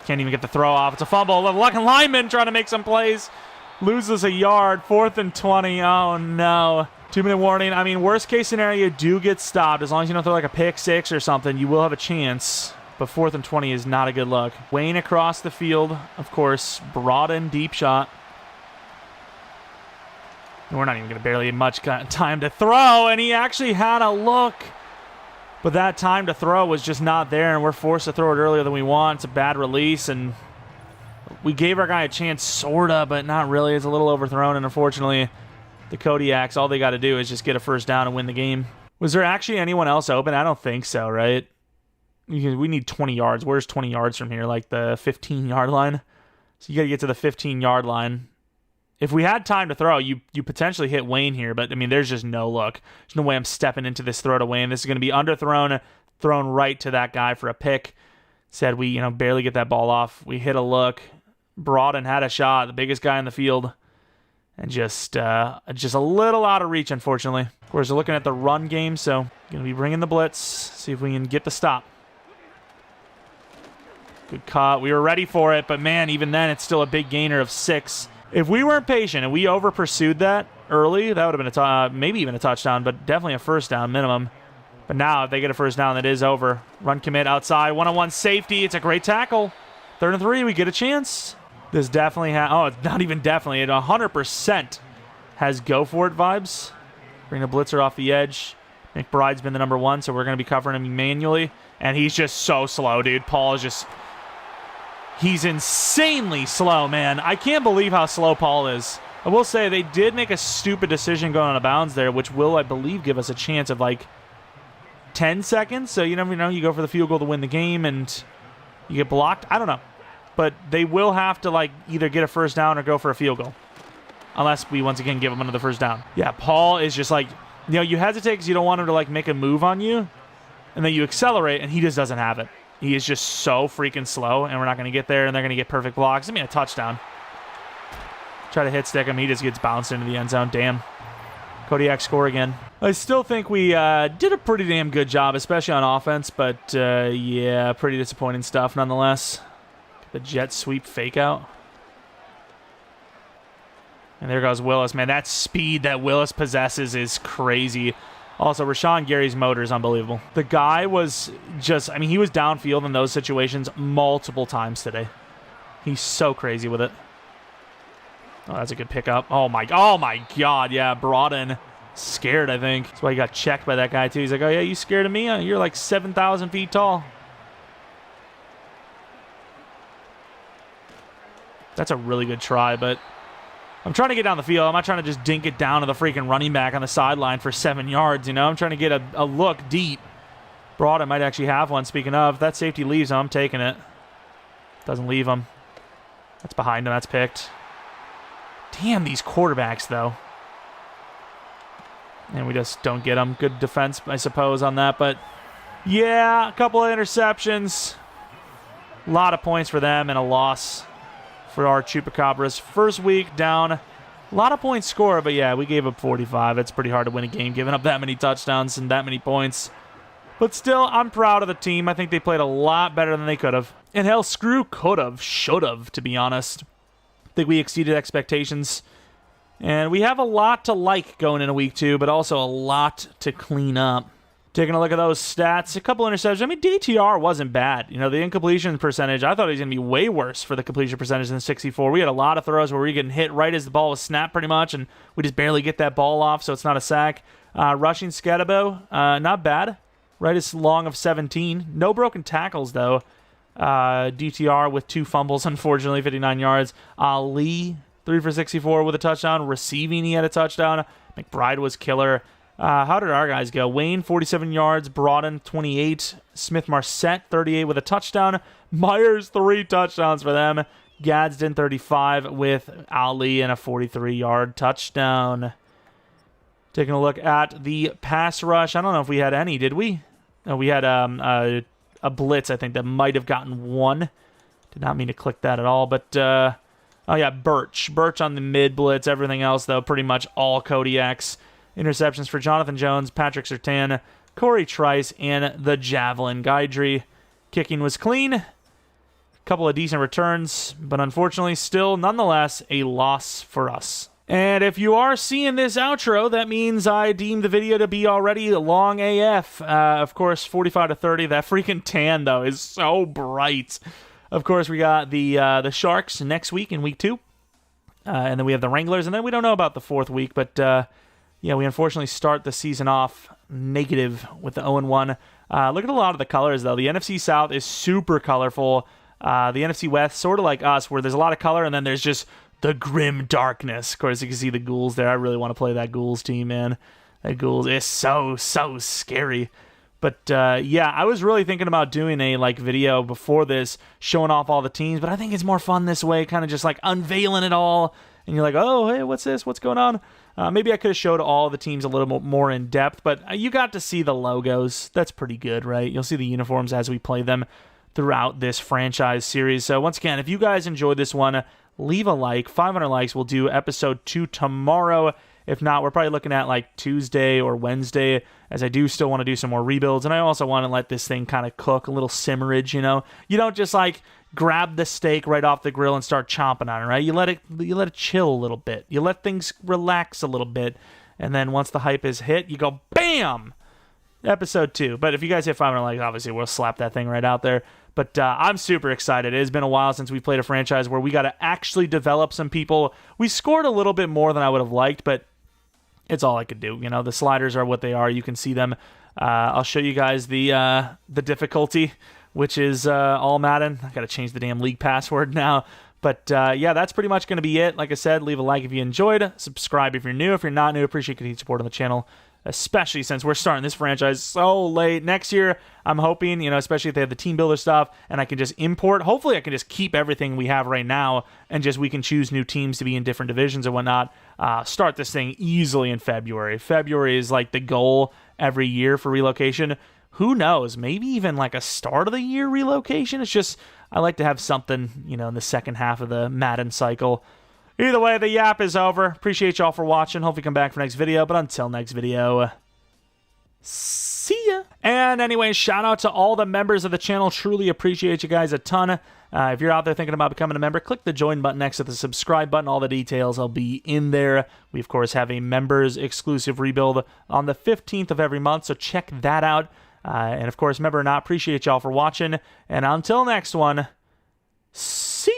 Can't even get the throw off. It's a fumble. The Luck and lineman trying to make some plays. Loses a yard. 4th and 20. Oh, no. 2-minute warning. I mean, worst case scenario, you do get stopped. As long as you don't throw like a pick 6 or something, you will have a chance. But 4th and 20 is not a good look. Wayne across the field, of course. Broaden, deep shot. And we're not even going to barely have much time to throw. And he actually had a look. But that time to throw was just not there. And we're forced to throw it earlier than we want. It's a bad release. And we gave our guy a chance, sort of, but not really. It's a little overthrown. And unfortunately, the Kodiaks, all they got to do is just get a 1st down and win the game. Was there actually anyone else open? I don't think so, right? We need 20 yards. Where's 20 yards from here? Like the 15-yard line? So you got to get to the 15-yard line. If we had time to throw, you potentially hit Wayne here, but, I mean, there's just no look. There's no way I'm stepping into this throw to Wayne. This is going to be underthrown, thrown right to that guy for a pick. Said we, barely get that ball off. We hit a look. Broaden had a shot, the biggest guy in the field. And just a little out of reach, unfortunately. Of course, we're looking at the run game, so going to be bringing the blitz. See if we can get the stop. Good cut. We were ready for it, but, man, even then, it's still a big gainer of 6. If we weren't patient and we over-pursued that early, that would have been maybe even a touchdown, but definitely a first down minimum. But now, if they get a first down, that is over. Run commit outside, one-on-one safety. It's a great tackle. 3rd and 3, we get a chance. This definitely it's not even definitely. It 100% has go-for-it vibes. Bring the blitzer off the edge. McBride's been the number 1, so we're going to be covering him manually. And he's just so slow, dude. Paul is just... He's insanely slow, man. I can't believe how slow Paul is. I will say they did make a stupid decision going out of bounds there, which will, I believe, give us a chance of like 10 seconds. So you never know. You go for the field goal to win the game and you get blocked. I don't know. But they will have to like either get a first down or go for a field goal. Unless we once again give them another first down. Yeah, Paul is just like, you hesitate because you don't want him to like make a move on you. And then you accelerate and he just doesn't have it. He is just so freaking slow, and we're not going to get there, and they're going to get perfect blocks. I mean, a touchdown. Try to hit stick him. He just gets bounced into the end zone. Damn. Kodiaks score again. I still think we did a pretty damn good job, especially on offense, but, yeah, pretty disappointing stuff nonetheless. The jet sweep fake out. And there goes Willis. Man, that speed that Willis possesses is crazy. Also, Rashawn Gary's motor is unbelievable. The guy was just, he was downfield in those situations multiple times today. He's so crazy with it. Oh, that's a good pickup. Oh my God, yeah, Broaden. Scared, I think. That's why he got checked by that guy, too. He's like, oh, yeah, you scared of me? You're like 7,000 feet tall. That's a really good try, but... I'm trying to get down the field. I'm not trying to just dink it down to the freaking running back on the sideline for 7 yards, I'm trying to get a look deep. Broad, I might actually have one. Speaking of, if that safety leaves him, I'm taking it. Doesn't leave him. That's behind him. That's picked. Damn, these quarterbacks, though. And we just don't get them. Good defense, I suppose, on that. But, yeah, a couple of interceptions. A lot of points for them and a loss for our Chupacabras. First week down. A lot of points scored, but yeah, we gave up 45. It's pretty hard to win a game giving up that many touchdowns and that many points. But still, I'm proud of the team. I think they played a lot better than they could have. And hell, screw could have, should have, to be honest. I think we exceeded expectations. And we have a lot to like going into week 2, but also a lot to clean up. Taking a look at those stats, a couple interceptions. DTR wasn't bad. The incompletion percentage, I thought he was going to be way worse for the completion percentage than 64. We had a lot of throws where we were getting hit right as the ball was snapped pretty much, and we just barely get that ball off, so it's not a sack. Rushing Scatabo, not bad. Right as long of 17. No broken tackles, though. DTR with 2 fumbles, unfortunately, 59 yards. Ali, 3 for 64 with a touchdown. Receiving, he had a touchdown. McBride was killer. How did our guys go? Wayne, 47 yards. Broaden, 28. Smith-Marset, 38 with a touchdown. Myers, 3 touchdowns for them. Gadsden, 35 with Ali and a 43-yard touchdown. Taking a look at the pass rush. I don't know if we had any, did we? No, we had a blitz, I think, that might have gotten 1. Did not mean to click that at all, but... oh, yeah, Birch. Birch on the mid-blitz. Everything else, though, pretty much all Kodiaks. Interceptions for Jonathan Jones, Patrick Surtain, Corey Trice, and the Javelin Guidry. Kicking was clean. A couple of decent returns, but unfortunately still, nonetheless, a loss for us. And if you are seeing this outro, that means I deemed the video to be already long AF. Of course, 45-30. That freaking tan, though, is so bright. Of course, we got the Sharks next week in week 2. And then we have the Wranglers, and then we don't know about the 4th week, but... yeah, we unfortunately start the season off negative with the 0-1. Look at a lot of the colors, though. The NFC South is super colorful. The NFC West, sort of like us, where there's a lot of color, and then there's just the grim darkness. Of course, you can see the Ghouls there. I really want to play that Ghouls team, man. That Ghouls is so scary. But yeah, I was really thinking about doing a like video before this showing off all the teams, but I think it's more fun this way, kind of just like unveiling it all. And you're like, oh, hey, what's this? What's going on? Maybe I could have showed all the teams a little more in depth, but you got to see the logos. That's pretty good, right? You'll see the uniforms as we play them throughout this franchise series. So once again, if you guys enjoyed this one, leave a like. 500 likes. We'll do episode 2 tomorrow. If not, we're probably looking at like Tuesday or Wednesday, as I do still want to do some more rebuilds. And I also want to let this thing kind of cook, a little simmerage, you know? You don't just like grab the steak right off the grill and start chomping on it, right? You let it chill a little bit. You let things relax a little bit. And then once the hype is hit, you go, bam! Episode 2. But if you guys hit 500 likes, obviously we'll slap that thing right out there. But I'm super excited. It has been a while since we played a franchise where we got to actually develop some people. We scored a little bit more than I would have liked, but it's all I could do. You know, the sliders are what they are. You can see them. I'll show you guys the difficulty, which is all Madden. I got to change the damn league password now. But yeah, that's pretty much going to be it. Like I said, leave a like if you enjoyed. Subscribe if you're new. If you're not new, appreciate your support on the channel, especially since we're starting this franchise so late. Next year, I'm hoping, you know, especially if they have the Teambuilder stuff, and I can just import. Hopefully, I can just keep everything we have right now, and just we can choose new teams to be in different divisions and whatnot. Start this thing easily in February. February is like the goal every year for relocation. Who knows? Maybe even like a start of the year relocation. It's just, I like to have something, you know, in the second half of the Madden cycle. Either way, the yap is over. Appreciate y'all for watching. Hope you come back for next video. But until next video, see ya. And anyway, shout out to all the members of the channel. Truly appreciate you guys a ton. If you're out there thinking about becoming a member, click the join button next to the subscribe button. All the details will be in there. We, of course, have a members exclusive rebuild on the 15th of every month. So check that out. And of course, member or not, appreciate y'all for watching. And until next one, see